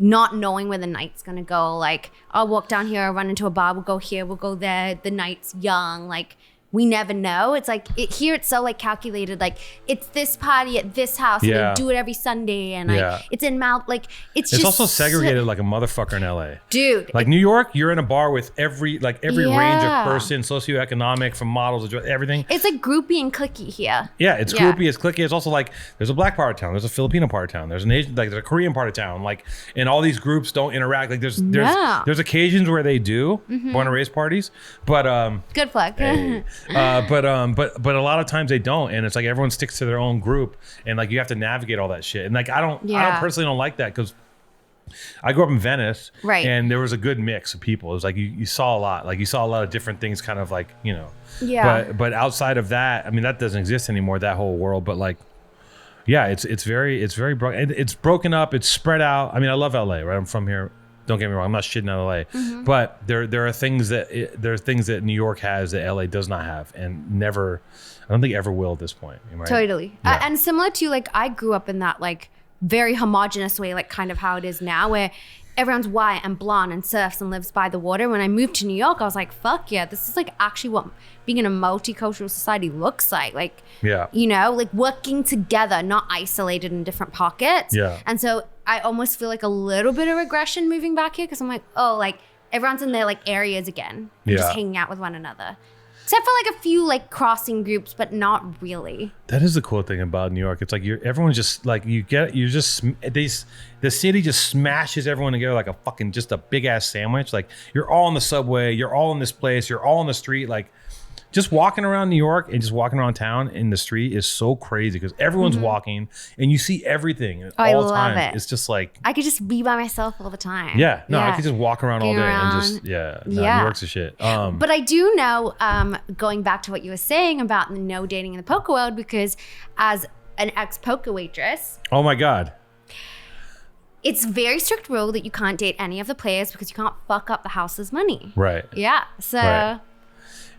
not knowing where the night's gonna go. Like, I'll walk down here, I'll run into a bar, we'll go here, we'll go there. The night's young. Like, we never know. It's like here it's so like calculated, like it's this party at this house and they do it every Sunday, and like it's in Mount, like it's just also segregated like a motherfucker in LA. Dude. Like New York, you're in a bar with every range of person, socioeconomic, from models, everything. It's like groupie and cliquey here. Yeah, it's groupie, it's cliquey. It's also like there's a black part of town, there's a Filipino part of town, there's an Asian, like there's a Korean part of town, like, and all these groups don't interact. Like there's occasions where they do born and raised parties, but good plug. Hey. But a lot of times they don't, and it's like everyone sticks to their own group, and like you have to navigate all that shit. And like I personally don't like that, because I grew up in Venice, right? And there was a good mix of people. It was like you saw a lot, like you saw a lot of different things, kind of like, you know. Yeah. But outside of that, I mean, that doesn't exist anymore, that whole world. But like, yeah, it's very broken. It's broken up. It's spread out. I mean, I love LA, right? I'm from here. Don't get me wrong, I'm not shitting on LA, but there are things that New York has that LA does not have, and I don't think ever will at this point. Right? Totally. Yeah. And similar to like, I grew up in that like very homogenous way, like kind of how it is now, where everyone's white and blonde and surfs and lives by the water. When I moved to New York, I was like, fuck yeah, this is like actually what being in a multicultural society looks like. Like, you know, like working together, not isolated in different pockets. Yeah. And so I almost feel like a little bit of regression moving back here, because I'm like, oh, like everyone's in their like areas again, just hanging out with one another. Except for like a few like crossing groups, but not really. That is the cool thing about New York. It's like everyone's just like the city just smashes everyone together like a fucking just a big ass sandwich. Like you're all in the subway, you're all in this place, you're all in the street. Like just walking around New York and just walking around town in the street is so crazy because everyone's walking and you see everything all I the love time. it. It's just like I could just be by myself all the time. yeah, no, I could just walk around all day and just New York's a shit. But I do know, going back to what you were saying about the no dating in the poker world, because as an ex-poker waitress, oh my God. It's very strict rule that you can't date any of the players because you can't fuck up the house's money. Right. Yeah. So right.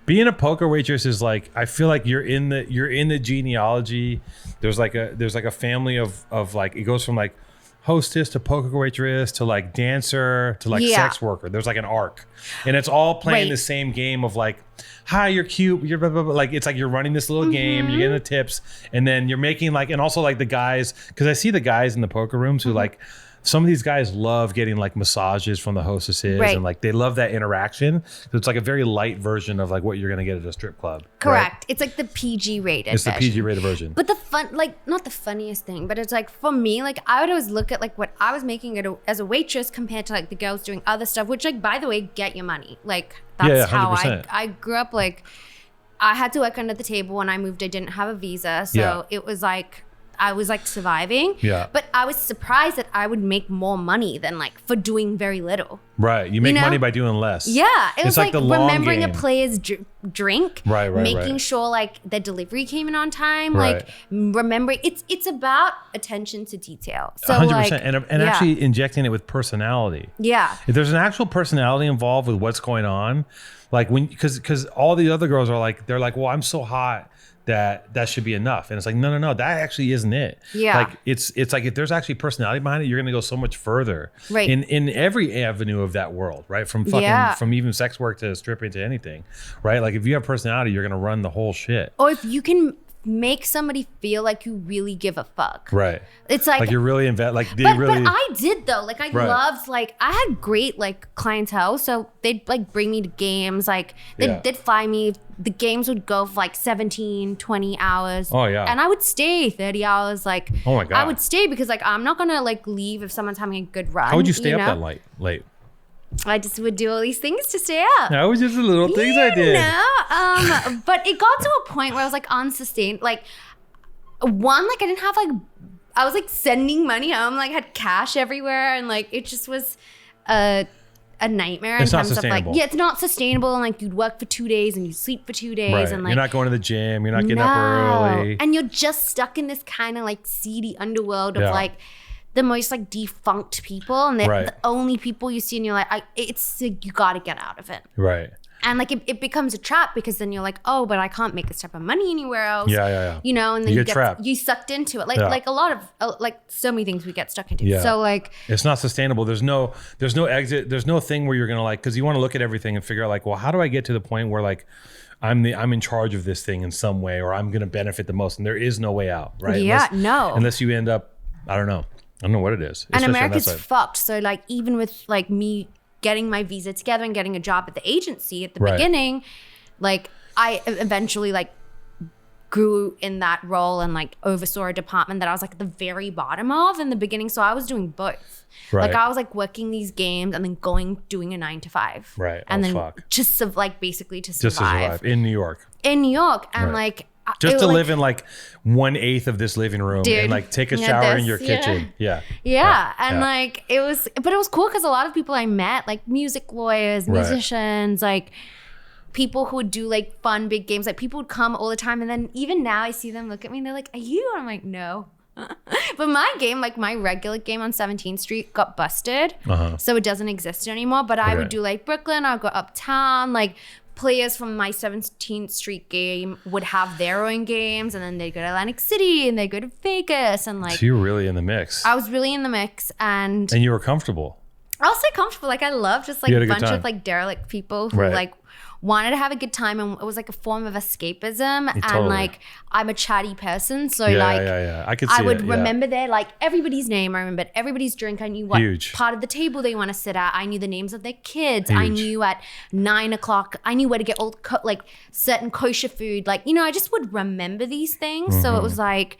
Being a poker waitress is like, I feel like you're in the genealogy. There's like a family of like, it goes from like hostess to poker waitress to like dancer to like sex worker. There's like an arc, and it's all playing the same game of like, hi, you're cute, you're blah, blah, blah. Like it's like you're running this little game, you're getting the tips, and then you're making like, and also like the guys, because I see the guys in the poker rooms who like, some of these guys love getting like massages from the hostesses and like they love that interaction. So it's like a very light version of like what you're gonna get at a strip club. Correct. Right? It's like the PG rated. It's the PG rated version. But the fun, like not the funniest thing, but it's like for me, like I would always look at like what I was making as a waitress compared to like the girls doing other stuff, which like by the way, get your money. Like that's how I grew up. Like I had to work under the table when I moved. I didn't have a visa, so it was like. I was like surviving, but I was surprised that I would make more money than like for doing very little. Right, you make money by doing less. Yeah, it was like the remembering game. A player's drink, making sure like the delivery came in on time, like remembering. It's about attention to detail. So 100%, like, and actually injecting it with personality. Yeah, if there's an actual personality involved with what's going on, like when because all the other girls are like they're like, well, I'm so hot. That should be enough, and it's like no, that actually isn't it. Yeah, like it's like if there's actually personality behind it, you're gonna go so much further. Right. In every avenue of that world, right? From from even sex work to stripping to anything, right? Like if you have personality, you're gonna run the whole shit. Or if you can make somebody feel like you really give a fuck. Right. It's like you're really but I did though. Like I loved, like I had great like clientele. So they'd like bring me to games. Like they'd fly me. The games would go for like 17, 20 hours. Oh yeah. And I would stay 30 hours. Like, oh my God. I would stay because like, I'm not gonna like leave if someone's having a good run. How would you stay up that late? I just would do all these things to stay up. That was just the little things I did. But it got to a point where I was like unsustained. Like one, like I didn't have like, I was like sending money home, like had cash everywhere. And like, it just was a nightmare in terms of like, it's not sustainable. And like you'd work for 2 days and you sleep for 2 days. And like, you're not going to the gym. You're not getting up early. And you're just stuck in this kind of like seedy underworld of like, the most like defunct people, and they're the only people you see, and you're like, it's like, you got to get out of it. Right. And like it becomes a trap because then you're like, oh, but I can't make this type of money anywhere else. Yeah. You know, and then you get trapped. You sucked into it. Like a lot of like so many things we get stuck into. Yeah. So like it's not sustainable. There's no exit. There's no thing where you're gonna like, because you want to look at everything and figure out like, well, how do I get to the point where like I'm in charge of this thing in some way, or I'm gonna benefit the most, and there is no way out, right? Yeah. Unless you end up, I don't know what it is. And America's fucked. So like even with like me getting my visa together and getting a job at the agency at the beginning, like I eventually like grew in that role and like oversaw a department that I was like at the very bottom of in the beginning. So I was doing both. Right. Like I was like working these games and then doing a 9 to 5. Right. And then just basically to survive. Just to survive in New York. And like just to live in like 1/8 of this living room, dude, and like take a shower in your kitchen. And like it was cool because a lot of people I met, like music lawyers, musicians, like people who would do like fun big games, like people would come all the time, and then even now I see them look at me and they're like, are you? And I'm like, no. But my game, like my regular game on 17th Street got busted, so it doesn't exist anymore. But I would do like Brooklyn, I'll go uptown, like players from my 17th Street game would have their own games, and then they'd go to Atlantic City and they'd go to Vegas, and like, so you were really in the mix. I was really in the mix, and you were comfortable. I'll say comfortable. Like I love just like a bunch of like derelict people who like wanted to have a good time, and it was like a form of escapism. Totally. And like I'm a chatty person, so I could see I would it, remember there like everybody's name. I remembered everybody's drink. I knew what Huge. part of the table they want to sit at. I knew the names of their kids. I knew at 9 o'clock. I knew where to get all like certain kosher food. Like, you know, I just would remember these things. So it was like,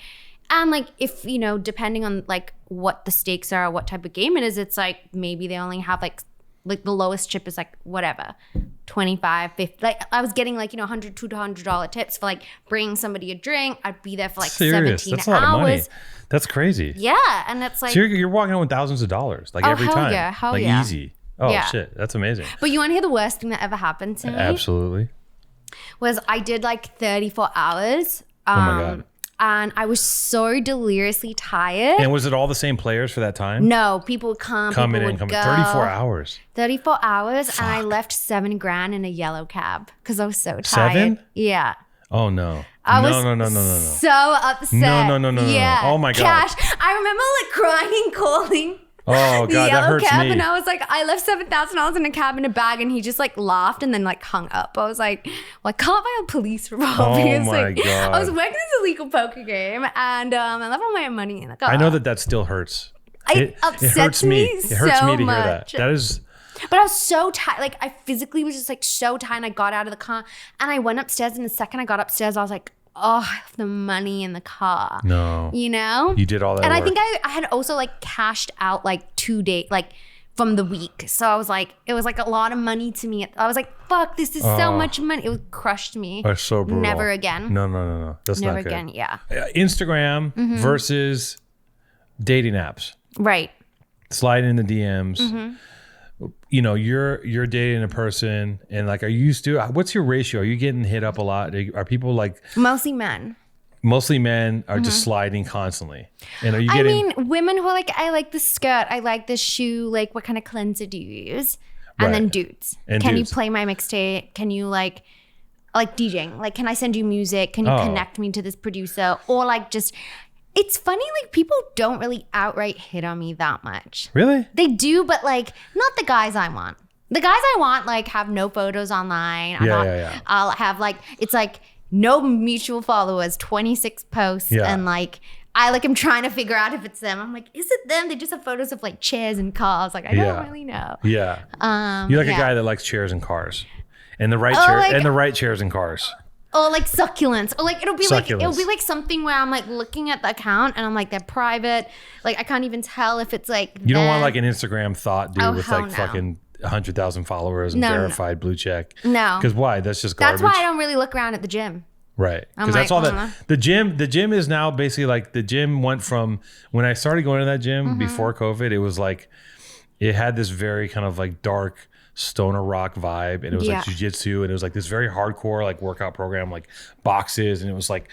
and like if, you know, depending on like what the stakes are or what type of game it is, it's like maybe they only have like the lowest chip is like whatever, 25, 50. Like I was getting like, you know, $100, $200 tips for like bringing somebody a drink. I'd be there for like Serious. 17 That's a lot of money. hours. That's crazy. Yeah. And it's like, So you're walking on with thousands of dollars like every hell time. yeah, hell like yeah. easy. Oh Yeah. shit. That's amazing. but you want to hear the worst thing that ever happened to me? Absolutely. Was I did like 34 hours. Oh my God. And I was so deliriously tired. And was it all the same players for that time? No, people would come Coming people in, would coming. go. 34 hours. 34 hours. And I left $7,000 in a yellow cab because I was so tired. 7? Yeah. Oh no. I was no. so upset. No. Yeah. Oh my God. Cash. I remember like crying and calling Oh the God, that yellow hurts cab, me. and I was like, I left $7,000 in a cab in a bag, and he just like laughed and then like hung up. I was like, well, I can't file police report because my like God. I was working this illegal poker game, and I left all my money in the car. I know that still hurts. It upsets hurts me. me It hurts so me to hear much. that. That is. But I was so tired. Like I physically was just like so tired. And I got out of the car and I went upstairs. And the second I got upstairs, I was like, oh, I have the money in the car. No. You know? You did all that And work. I think I had also like cashed out like 2 days, like from the week. So I was like, it was like a lot of money to me. I was like, fuck, this is so much money. It crushed me. That's so brutal. Never again. No. That's Never not good. again. Yeah. Instagram versus dating apps. Right. Slide in the DMs. You know, you're dating a person, and like, are you used to? What's your ratio? Are you getting hit up a lot? Are people like Mostly men. mostly men are just sliding constantly? And are you getting? I mean, women who are like, I like this skirt, I like this shoe, like what kind of cleanser do you use? And Right. then dudes. And can dudes. you play my mixtape? Can you like DJing? Like, can I send you music? Can you Oh. connect me to this producer? Or like just, it's funny, like people don't really outright hit on me that much. Really? They do, but like not the guys I want. The guys I want like have no photos online. Yeah. I'll have like, it's like no mutual followers, 26 posts. Yeah. And like, I'm trying to figure out if it's them. I'm like, is it them? They just have photos of like chairs and cars. Like, I don't really know. Yeah. You like a yeah. guy that likes chairs and cars, and the right chairs and cars. Or like succulents. Or like it'll be Succulents. like something where I'm like looking at the account and I'm like, they're private. Like I can't even tell if it's like You don't want them. like an Instagram thought dude Oh, with hell like no. fucking 100,000 followers and No. verified blue check. No. Because why? That's just garbage. That's why I don't really look around at the gym. Right. I'm Because that's like, all that the gym is now basically like the gym went from when I started going to that gym before COVID, it was like it had this very kind of like dark stoner rock vibe, and it was like jiu-jitsu, and it was like this very hardcore like workout program, like boxes, and it was like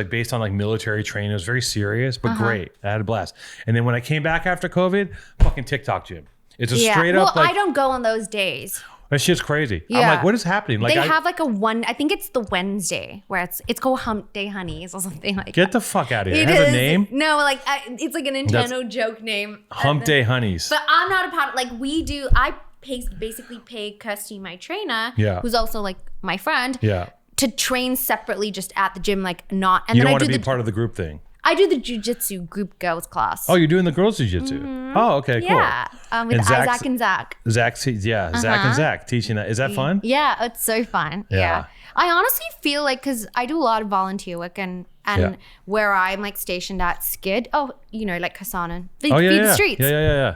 based on like military training. It was very serious, but great. I had a blast. And then when I came back after COVID, fucking TikTok gym. It's a straight up like I don't go on those days. that shit's crazy. I'm Yeah. like, what is happening? Like They have like I think it's the Wednesday where it's called Hump Day Honeys or something like get that. the fuck out of here. It It has is. a name? No, like it's like a Nintendo joke name. Hump Day Honeys. But I'm not a part of, like I basically pay Kirsty, my trainer, Yeah. who's also like my friend, Yeah. to train separately just at the gym, like not. And You then don't I want do to be the part of the group thing. I do the jujitsu group girls class. Oh, you're doing the girls jiu-jitsu. Oh, okay, cool. Yeah, with And Zach's- Isaac and Zach. Zach and Zach teaching that. Is that fun? Yeah, it's so fun. Yeah. Yeah. I honestly feel like, because I do a lot of volunteer work and Yeah. where I'm like stationed at Skid. Oh, you know, like Kassanan. Oh, yeah, feed yeah. the streets. Yeah.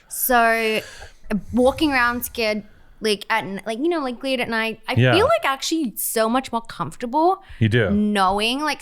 So walking around Skid, like at like, you know, like late at night, I Yeah. feel like actually so much more comfortable You do. knowing like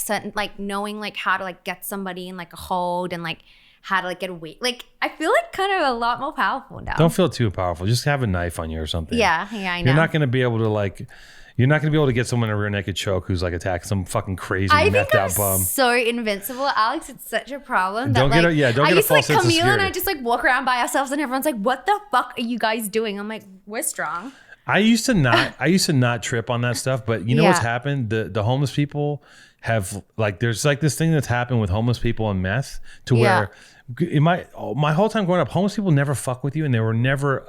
knowing like how to like get somebody in like a hold and like how to like get away. Like I feel like kind of a lot more powerful now. Don't feel too powerful. Just have a knife on you or something. Yeah, I know. You're not going to be able to get someone in a rear naked choke who's like attacking some fucking crazy I think methed I'm out bum. so invincible, Alex. It's such a problem. Don't that, get like, a- don't I get a used to like false sense of Camille and I security. just like walk around by ourselves and everyone's like, "What the fuck are you guys doing?" I'm like, "We're strong." I used to not trip on that stuff, but you know what's happened? The homeless people have like, there's like this thing that's happened with homeless people and meth to where in my whole time growing up, homeless people never fuck with you, and they were never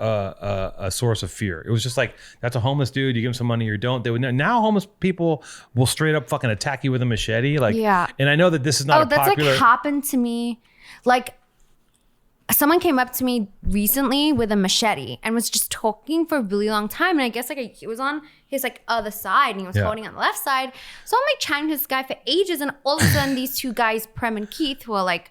a source of fear. It was just like, that's a homeless dude, you give him some money or don't. They would now homeless people will straight up fucking attack you with a machete. Like, and I know that this is not that's popular. Like happened to me. Like, someone came up to me recently with a machete and was just talking for a really long time. And I guess like he was on his like other side and he was holding on the left side. So I'm like chatting to this guy for ages. And all of a sudden these two guys, Prem and Keith, who are like,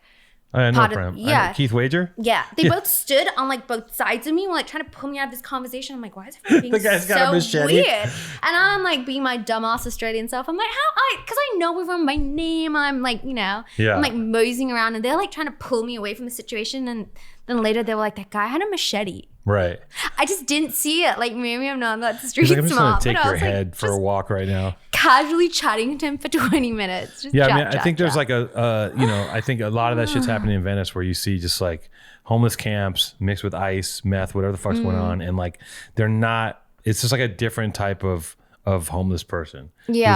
I know Prem. Keith Wager? Yeah. They both stood on like both sides of me, were like trying to pull me out of this conversation. I'm like, why is everything being so weird? And I'm like being my dumbass Australian self. I'm like, because I know everyone by name. I'm like, you know, I'm like moseying around and they're like trying to pull me away from the situation. And then later they were like, that guy had a machete. Right. I just didn't see it. Like, maybe I'm not that street smart. I'm just going to take your head for a walk right now. Casually chatting to him for 20 minutes. Just I think there's like I think a lot of that shit's happening in Venice where you see just like homeless camps mixed with ice, meth, whatever the fuck's going on. And like, it's just like a different type of homeless person. Yeah.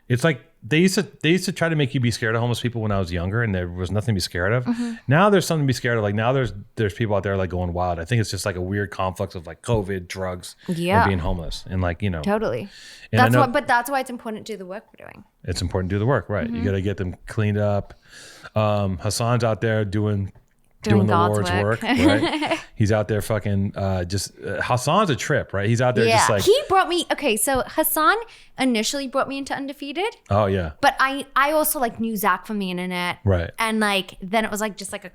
It's like, they used to try to make you be scared of homeless people when I was younger, and there was nothing to be scared of. Now there's something to be scared of. Like now there's people out there like going wild. I think it's just like a weird conflict of like COVID, drugs, and being homeless, and like, you know. Totally. That's why it's important to do the work we're doing. It's important to do the work, right? You got to get them cleaned up. Hassan's out there doing the Lord's work, right? He's out there fucking Hassan's a trip, right? He's out there just like... He brought me... Okay, so Hassan initially brought me into Undefeated. Oh, yeah. But I also like knew Zach from the internet. Right. And like, then it was like just like a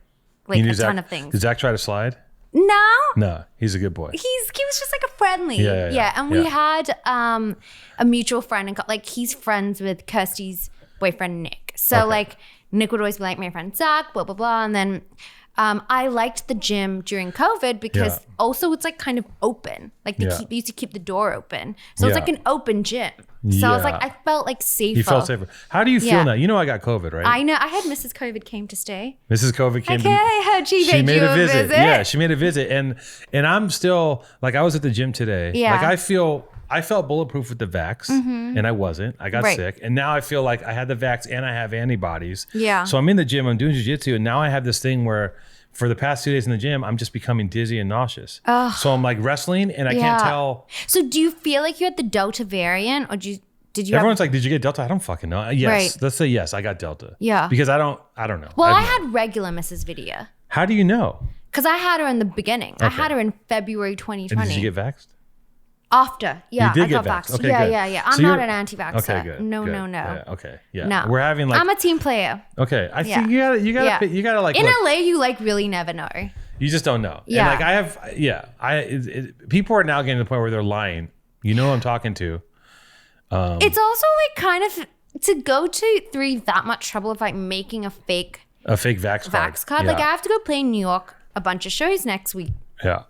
ton of things. Did Zach try to slide? No, he's a good boy. He was just like a friendly. Yeah. And we had a mutual friend, and like he's friends with Kirsty's boyfriend, Nick. So like Nick would always be like, my friend Zach, blah, blah, blah. And then... I liked the gym during COVID because also it's like kind of open. Like they used to keep the door open. So it's like an open gym. So I was like, I felt like safer. You felt safer. How do you feel now? You know I got COVID, right? I know. I had Mrs. COVID came to stay. Mrs. COVID came to I heard she made a visit. Yeah, she made a visit. And I'm still, like I was at the gym today. Yeah. Like I felt bulletproof with the vax, and I wasn't. I got sick, and now I feel like I had the vax and I have antibodies. Yeah. So I'm in the gym, I'm doing jiu-jitsu, and now I have this thing where for the past 2 days in the gym, I'm just becoming dizzy and nauseous. So I'm like wrestling, and I can't tell. So do you feel like you had the Delta variant, or did you? Everyone's like, did you get Delta? I don't fucking know. Yes, right. Let's say yes, I got Delta. Yeah. Because I don't know. Well, I had regular Mrs. Vidya. How do you know? Because I had her in the beginning. Okay. I had her in February 2020. And did you get vaxxed? After, you did get vaxxed. Okay, yeah. I'm not an anti-vaxxer. Okay, good. No. Yeah, okay, yeah. No, we're having like. I'm a team player. Okay, I think you gotta like. In LA, you like really never know. You just don't know. Yeah. And like people are now getting to the point where they're lying. You know who I'm talking to. It's also like kind of to go through that much trouble of like making a fake vax card. Yeah. Like I have to go play in New York a bunch of shows next week. Yeah.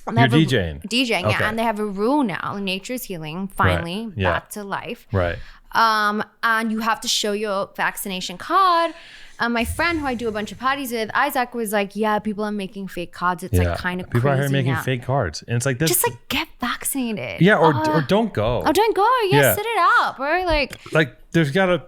You're DJing. DJing, yeah. And they have a rule now. Nature is healing, finally, back to life. Right. And you have to show your vaccination card. My friend who I do a bunch of parties with, Isaac, was like, yeah, people are making fake cards. It's like kind of crazy people are here making fake cards. And it's like this. Just like get vaccinated. Yeah, or don't go. Oh, don't go. Yeah, sit it out, bro. Like there's gotta,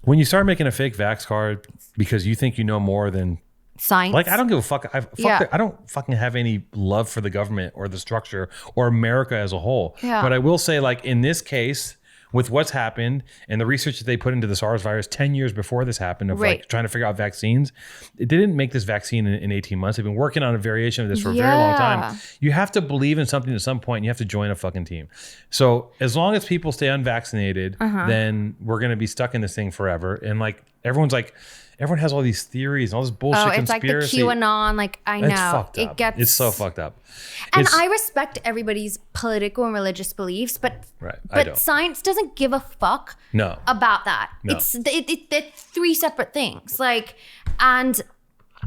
when you start making a fake vax card because you think you know more than science. Like I don't give a fuck. I don't fucking have any love for the government or the structure or America as a whole. Yeah. But I will say, like in this case, with what's happened and the research that they put into the SARS virus 10 years before this happened of like trying to figure out vaccines, they didn't make this vaccine in 18 months. They've been working on a variation of this for a very long time. You have to believe in something at some point. And you have to join a fucking team. So as long as people stay unvaccinated, then we're going to be stuck in this thing forever. And like everyone has all these theories and all this bullshit conspiracy. It's like the QAnon, like I know. It's fucked up. It's so fucked up. And I respect everybody's political and religious beliefs, but science doesn't give a fuck about that. No. They're three separate things. Like, and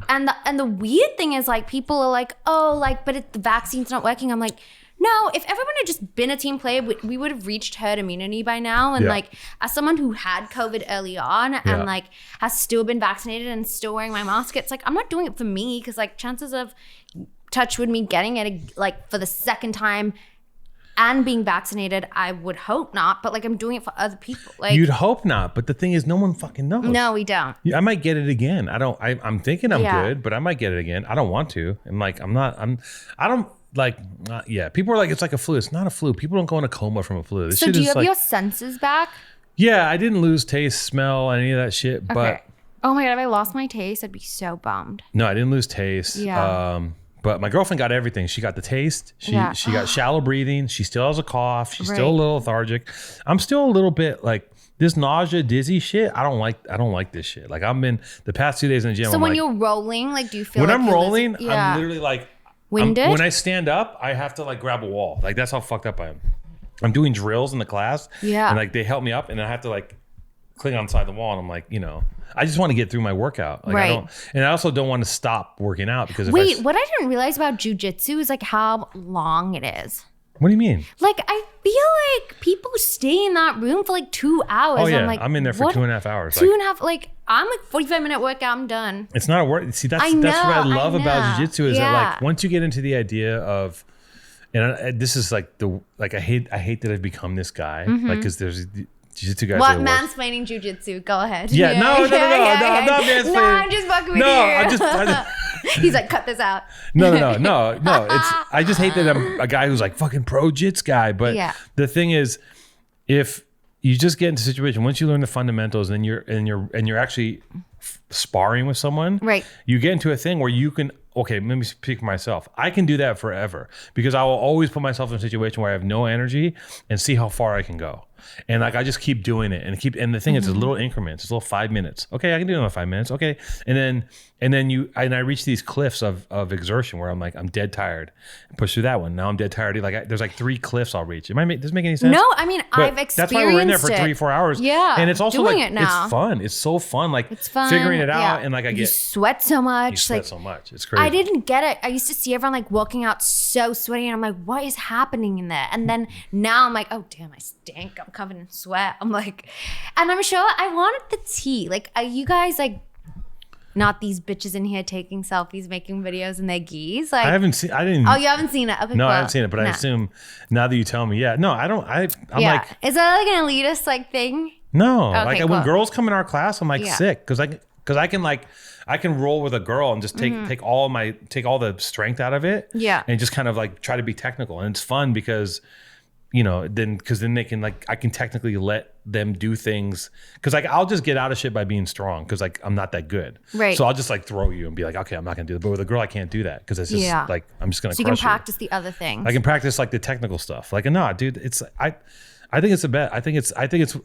the weird thing is like people are like, oh, like, but the vaccine's not working. I'm like, no, if everyone had just been a team player, we would have reached herd immunity by now. And like, as someone who had COVID early on and like has still been vaccinated and still wearing my mask, it's like, I'm not doing it for me because like chances of touch would me getting it like for the second time and being vaccinated, I would hope not, but like I'm doing it for other people. Like you'd hope not, but the thing is, no one fucking knows. No, we don't. I might get it again. I'm thinking I'm good, but I might get it again. I don't want to. I'm like, I don't like, people are like, it's like a flu. It's not a flu. People don't go in a coma from a flu. This so shit do you is have your senses back? Yeah, I didn't lose taste, smell, any of that shit, but. Oh my God, if I lost my taste, I'd be so bummed. No, I didn't lose taste. Yeah. But my girlfriend got everything. She got the taste. She got shallow breathing. She still has a cough. She's still a little lethargic. I'm still a little bit like this nausea, dizzy shit. I don't like this shit. Like I've been the past 2 days in the gym. So when you're rolling, like do you feel when like I'm rolling, I'm literally like winded? When I stand up, I have to like grab a wall. Like that's how fucked up I am. I'm doing drills in the class. Yeah. And like they help me up and I have to like cling on the side of the wall and I'm like, I just want to get through my workout. Like I also don't want to stop working out because what I didn't realize about jujitsu is like how long it is. What do you mean? Like I feel like people stay in that room for like 2 hours. Oh yeah, I'm in there for 2.5 hours. Two and a half. Like I'm like 45-minute workout. I'm done. It's not a work. See, that's what I love about jiu-jitsu is that like once you get into the idea of, and this is like I hate that I've become this guy. Like because there's jiu-jitsu guys. What mansplaining jiu-jitsu? Go ahead. Yeah, no, I'm not mansplaining. No, I'm just fucking with you. I just he's like, cut this out. No. It's I just hate that I'm a guy who's like fucking pro-jits guy. But the thing is, if you just get into a situation, once you learn the fundamentals and you're actually sparring with someone, right? You get into a thing where you can. Okay, let me speak for myself. I can do that forever because I will always put myself in a situation where I have no energy and see how far I can go. And like I just keep doing it and the thing is, it's little increments. It's little 5 minutes. Okay, I can do it in 5 minutes. Okay, and then I reach these cliffs of exertion where I'm like I'm dead tired. Push through that one. Now I'm dead tired. Like there's like 3 cliffs I'll reach. Does this make any sense? No, I mean I've experienced that's why we're in there for 3-4 hours. Yeah, and it's also doing like it now. It's fun. It's so fun. Like it's fun. Figuring it out and like you sweat so much. You sweat so much. It's crazy. I didn't get it. I used to see everyone like walking out so sweaty and I'm like, what is happening in there? And then now I'm like, oh damn, I stink. I'm covered in sweat. I'm like, and I'm sure I wanted the tea. Like, are you guys like not these bitches in here taking selfies, making videos in their gis? Like, I haven't seen. I didn't. Oh, you haven't seen it? Okay, no, I haven't seen it. But I assume now that you tell me, no, I don't. I'm like, is that like an elitist like thing? No, okay, like when girls come in our class, I'm like sick because I can roll with a girl and just take all the strength out of it. Yeah, and just kind of like try to be technical, and it's fun because. Then they can like I can technically let them do things because like I'll just get out of shit by being strong because like I'm not that good. Right. So I'll just like throw you and be like, okay, I'm not gonna do it. But with a girl, I can't do that because it's just like I'm just gonna. So you can practice the other things. I can practice like the technical stuff. Like no, dude, it's I think it's a bet. I think it's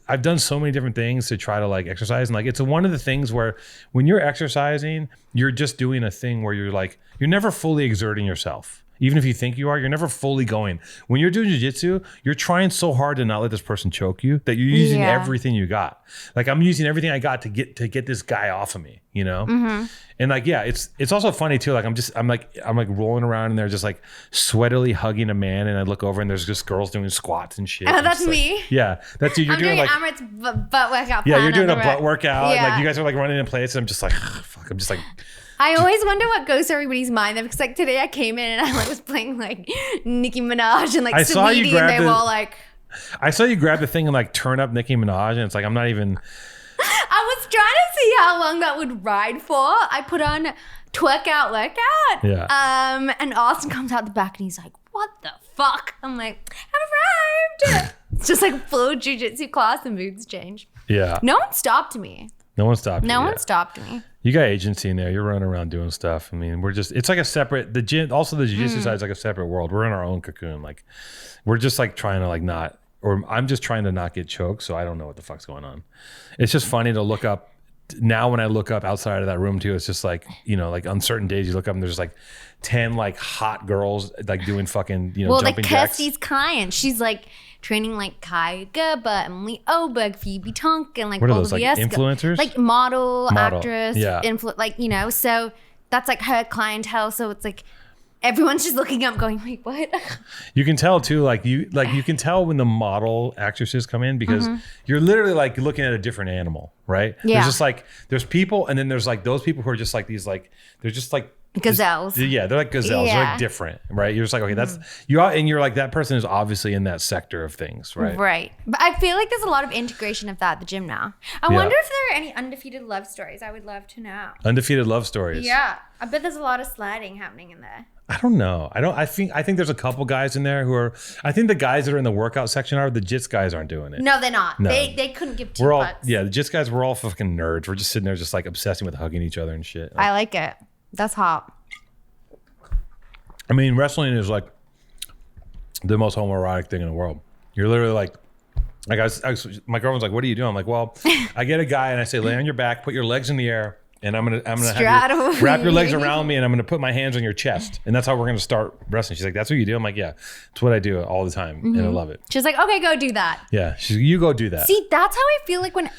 I've done so many different things to try to like exercise and like it's one of the things where when you're exercising, you're just doing a thing where you're never fully exerting yourself. Even if you think you are, you're never fully going. When you're doing jiu-jitsu, you're trying so hard to not let this person choke you that you're using everything you got. Like I'm using everything I got to get this guy off of me, And like it's also funny too. Like I'm like rolling around and they're just like sweatily hugging a man, and I look over and there's just girls doing squats and shit. Oh, that's me. Like, yeah, that's you. You're doing like Amrit's butt workout. Yeah, you're doing a butt workout. Yeah. Like you guys are like running in place, and I'm just like, fuck. I'm just like. I always wonder what goes through everybody's mind though, because like today I came in and I was playing like Nicki Minaj and like Saweetie and they were all like. I saw you grab the thing and like turn up Nicki Minaj and it's like I'm not even. I was trying to see how long that would ride for. I put on twerk out workout. Yeah. And Austin comes out the back and he's like, "What the fuck?" I'm like, "I've arrived." It's just like full jiu-jitsu class and moods change. Yeah. No one stopped me. No one stopped you. No one stopped me. You got agency in there. You're running around doing stuff. I mean, it's like a separate, the gym, also the jiu-jitsu side is like a separate world. We're in our own cocoon. Like, we're just like trying to like not, or I'm just trying to not get choked. So I don't know what the fuck's going on. It's just funny to look up. Now when I look up outside of that room too, it's just like, like on certain days you look up and there's like 10 like hot girls like doing fucking, jumping jacks. Well, like Kirsty's client, she's like training like Kai Gerber, Emily Oberg, Phoebe Tonkin, like what are those, like influencers? Like model, actress, so that's like her clientele. So it's like everyone's just looking up going, wait, what? You can tell too, you can tell when the model actresses come in because you're literally like looking at a different animal, right? Yeah. There's just like, there's people and then there's like those people who are just like these like, they're just like Gazelles. Yeah, they're like gazelles. They're like different, right? You're just like, okay, that's you are, and you're like that person is obviously in that sector of things, right? Right. But I feel like there's a lot of integration of that at the gym now. I wonder if there are any undefeated love stories. I would love to know. Undefeated love stories. Yeah, I bet there's a lot of sliding happening in there. I don't know. I think there's a couple guys in there who are. I think the guys that are in the workout section are the jits guys aren't doing it. No, they're not. No. They couldn't give two We're all fucks. the jits guys. We're all fucking nerds. We're just sitting there, just like obsessing with hugging each other and shit. I like it. That's hot. I mean, wrestling is like the most homoerotic thing in the world. You're literally like my girlfriend's like, "What are you doing?" I'm like, "Well, I get a guy and I say, lay on your back, put your legs in the air." And I'm gonna have you wrap your legs around me, and I'm gonna put my hands on your chest, and that's how we're gonna start wrestling. She's like, "That's what you do?" I'm like, "Yeah, it's what I do all the time, and I love it." She's like, "Okay, go do that." Yeah, she's like, "You go do that." See, that's how I feel like when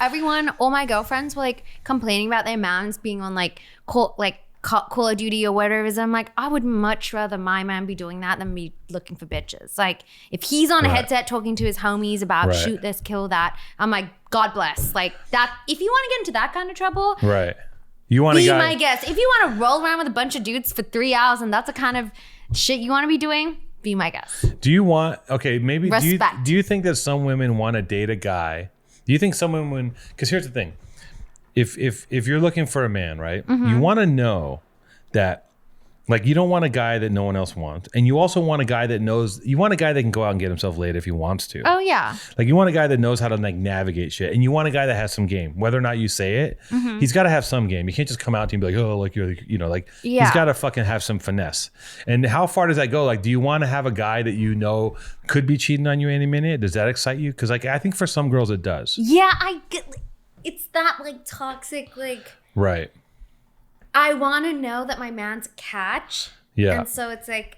all my girlfriends were like complaining about their mans being on like Call of Duty or whatever it is. I'm like, I would much rather my man be doing that than me looking for bitches. Like, if he's on a headset talking to his homies about shoot this, kill that, I'm like, God bless. Like that. If you want to get into that kind of trouble, right. You want to be my guest. If you want to roll around with a bunch of dudes for 3 hours and that's the kind of shit you want to be doing, be my guest. Do you want, okay, maybe, Respect. do you think that some women want to date a guy? Do you think some women, because here's the thing. If you're looking for a man, right, you want to know that, like, you don't want a guy that no one else wants. And you also want a guy that knows, you want a guy that can go out and get himself laid if he wants to. Oh, yeah. Like, you want a guy that knows how to, like, navigate shit. And you want a guy that has some game. Whether or not you say it, he's got to have some game. You can't just come out to him and be like, oh, like, you're, you know, like, he's got to fucking have some finesse. And how far does that go? Like, do you want to have a guy that you know could be cheating on you any minute? Does that excite you? Because, like, I think for some girls it does. Yeah, I get, it's that, like, toxic, like. Right. I want to know that my man's a catch. Yeah. And so it's like,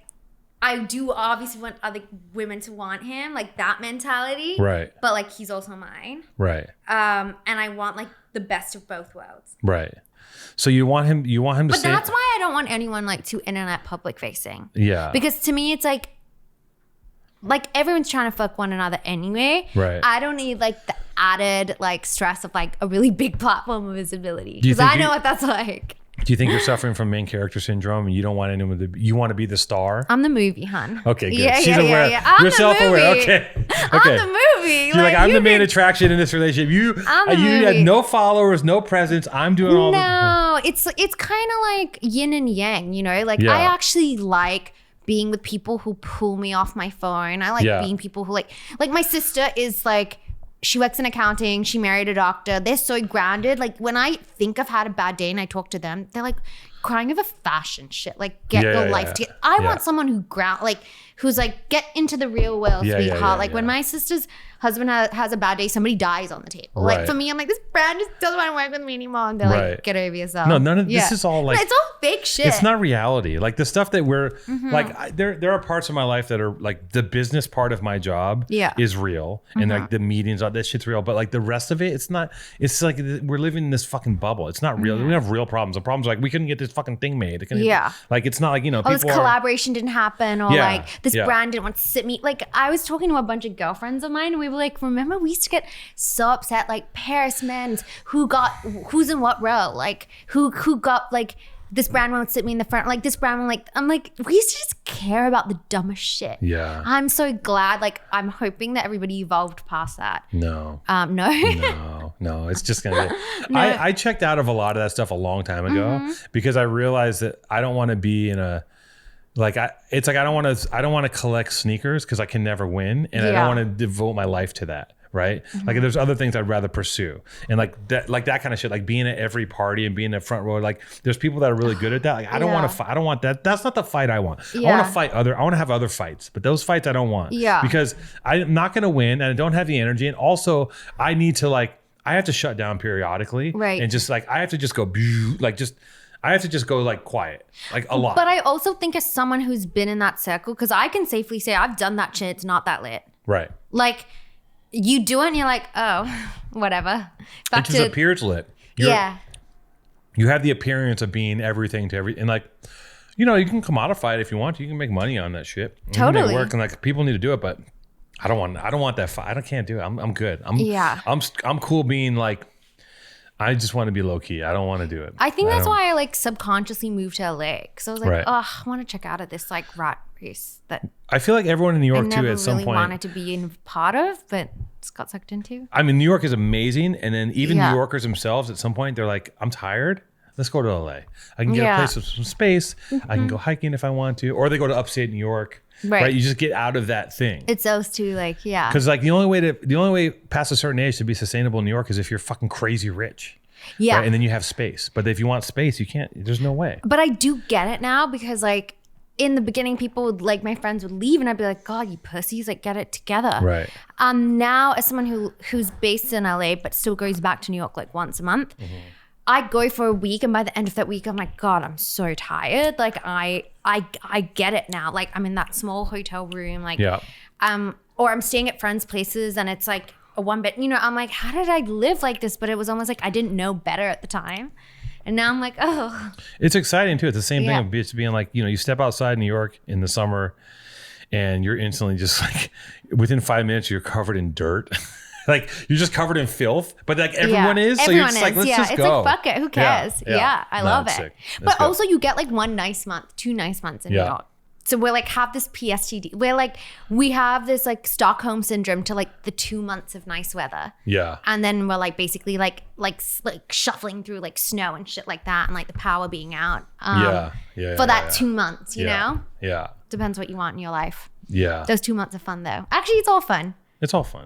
I do obviously want other women to want him, like that mentality. Right. But like, he's also mine. Right. And I want like the best of both worlds. Right. So you want him to But say. that's why I don't want anyone like too internet public facing. Yeah. Because to me, it's like everyone's trying to fuck one another anyway. Right. I don't need like the added like stress of like a really big platform of visibility. Because I know what that's like. Do you think you're suffering from main character syndrome and you don't want anyone to, you want to be the star? I'm the movie, hun. Okay, good. Yeah, She's aware. Yeah. I'm You're self-aware. movie. Okay. I'm the movie. You're like, I'm the main attraction in this relationship. You had no followers, no presence. I'm doing all the... No, it's kind of like yin and yang, you know? Like, I actually like being with people who pull me off my phone. I like being people who like my sister is like, she works in accounting. She married a doctor. They're so grounded. Like when I think I've had a bad day and I talk to them, they're like crying over fashion shit. Like get your life together. I want someone who's like, get into the real world, sweetheart. Like when my sister's husband has a bad day, somebody dies on the table. Like for me, I'm like, this brand just doesn't want to work with me anymore. And they're like, get over yourself. No, none of this is all like, it's all fake shit. It's not reality. Like the stuff that we're like, there are parts of my life that are like the business part of my job is real. And like the meetings, all that shit's real. But like the rest of it, it's not, it's like we're living in this fucking bubble. It's not real. We don't have real problems. The problem's like, we couldn't get this fucking thing made. Like, it's not like, you know, this collaboration didn't happen or like this brand didn't want to sit me. Like I was talking to a bunch of girlfriends of mine and we were like, remember we used to get so upset, like Paris men's who's in what row, like who got like this brand won't sit me in the front, like this brand like, I'm like, we used to just care about the dumbest shit. Yeah. I'm so glad, like I'm hoping that everybody evolved past that. No. No, it's just gonna be, I checked out of a lot of that stuff a long time ago because I realized that I don't want to be in a, like I don't want to collect sneakers because I can never win, and I don't want to devote my life to that. Right. Like there's other things I'd rather pursue, and like that kind of shit, like being at every party and being in the front row. Like there's people that are really good at that. Like I don't want to fight. I don't want that. That's not the fight I want. I want to fight I want to have other fights, but those fights I don't want. Yeah. Because I'm not going to win and I don't have the energy. And also I need to I have to shut down periodically. Right. And just like, I have to just go I have to just go like quiet, like a lot. But I also think as someone who's been in that circle, because I can safely say I've done that shit. It's not that lit. Right. Like you do it and you're like, oh, whatever. It just appears lit. You have the appearance of being everything to and like, you know, you can commodify it if you want to. You can make money on that shit. Totally. Make it work, and like people need to do it, but I don't want that. I can't do it. I'm good. I'm cool being like, I just want to be low key. I don't want to do it. I think that's why I like subconsciously moved to LA. Because I was like, oh, I want to check out of this like rat race that I feel like everyone in New York too at some point wanted to be in part of, but just got sucked into. I mean, New York is amazing. And then even New Yorkers themselves at some point, they're like, I'm tired. Let's go to LA. I can get a place with some space. I can go hiking if I want to. Or they go to upstate New York. Right. You just get out of that thing. It's those two, like, because like the only way past a certain age to be sustainable in New York is if you're fucking crazy rich. Yeah. Right? And then you have space. But if you want space, you can't. There's no way. But I do get it now because like in the beginning, people would like my friends would leave and I'd be like, God, you pussies, like get it together. Right. Now as someone who's based in LA but still goes back to New York like once a month, I go for a week and by the end of that week, I'm like, God, I'm so tired. Like I get it now. Like I'm in that small hotel room, like, or I'm staying at friends' places and it's like a one bed, I'm like, how did I live like this? But it was almost like I didn't know better at the time. And now I'm like, oh. It's exciting too. It's the same thing of just being like, you step outside New York in the summer and you're instantly just like, within 5 minutes, you're covered in dirt. Like you're just covered in filth, but like everyone is. So you're just like, let's just go. It's like, fuck it. Who cares? I love it. But also you get like 1 nice month, 2 nice months in New York. So we're like have this PSTD. We're like, we have this like Stockholm syndrome to like the 2 months of nice weather. Yeah. And then we're like basically like shuffling through like snow and shit like that and like the power being out. For that 2 months, you know? Yeah. Depends what you want in your life. Yeah. Those 2 months are fun though. Actually, it's all fun. It's all fun.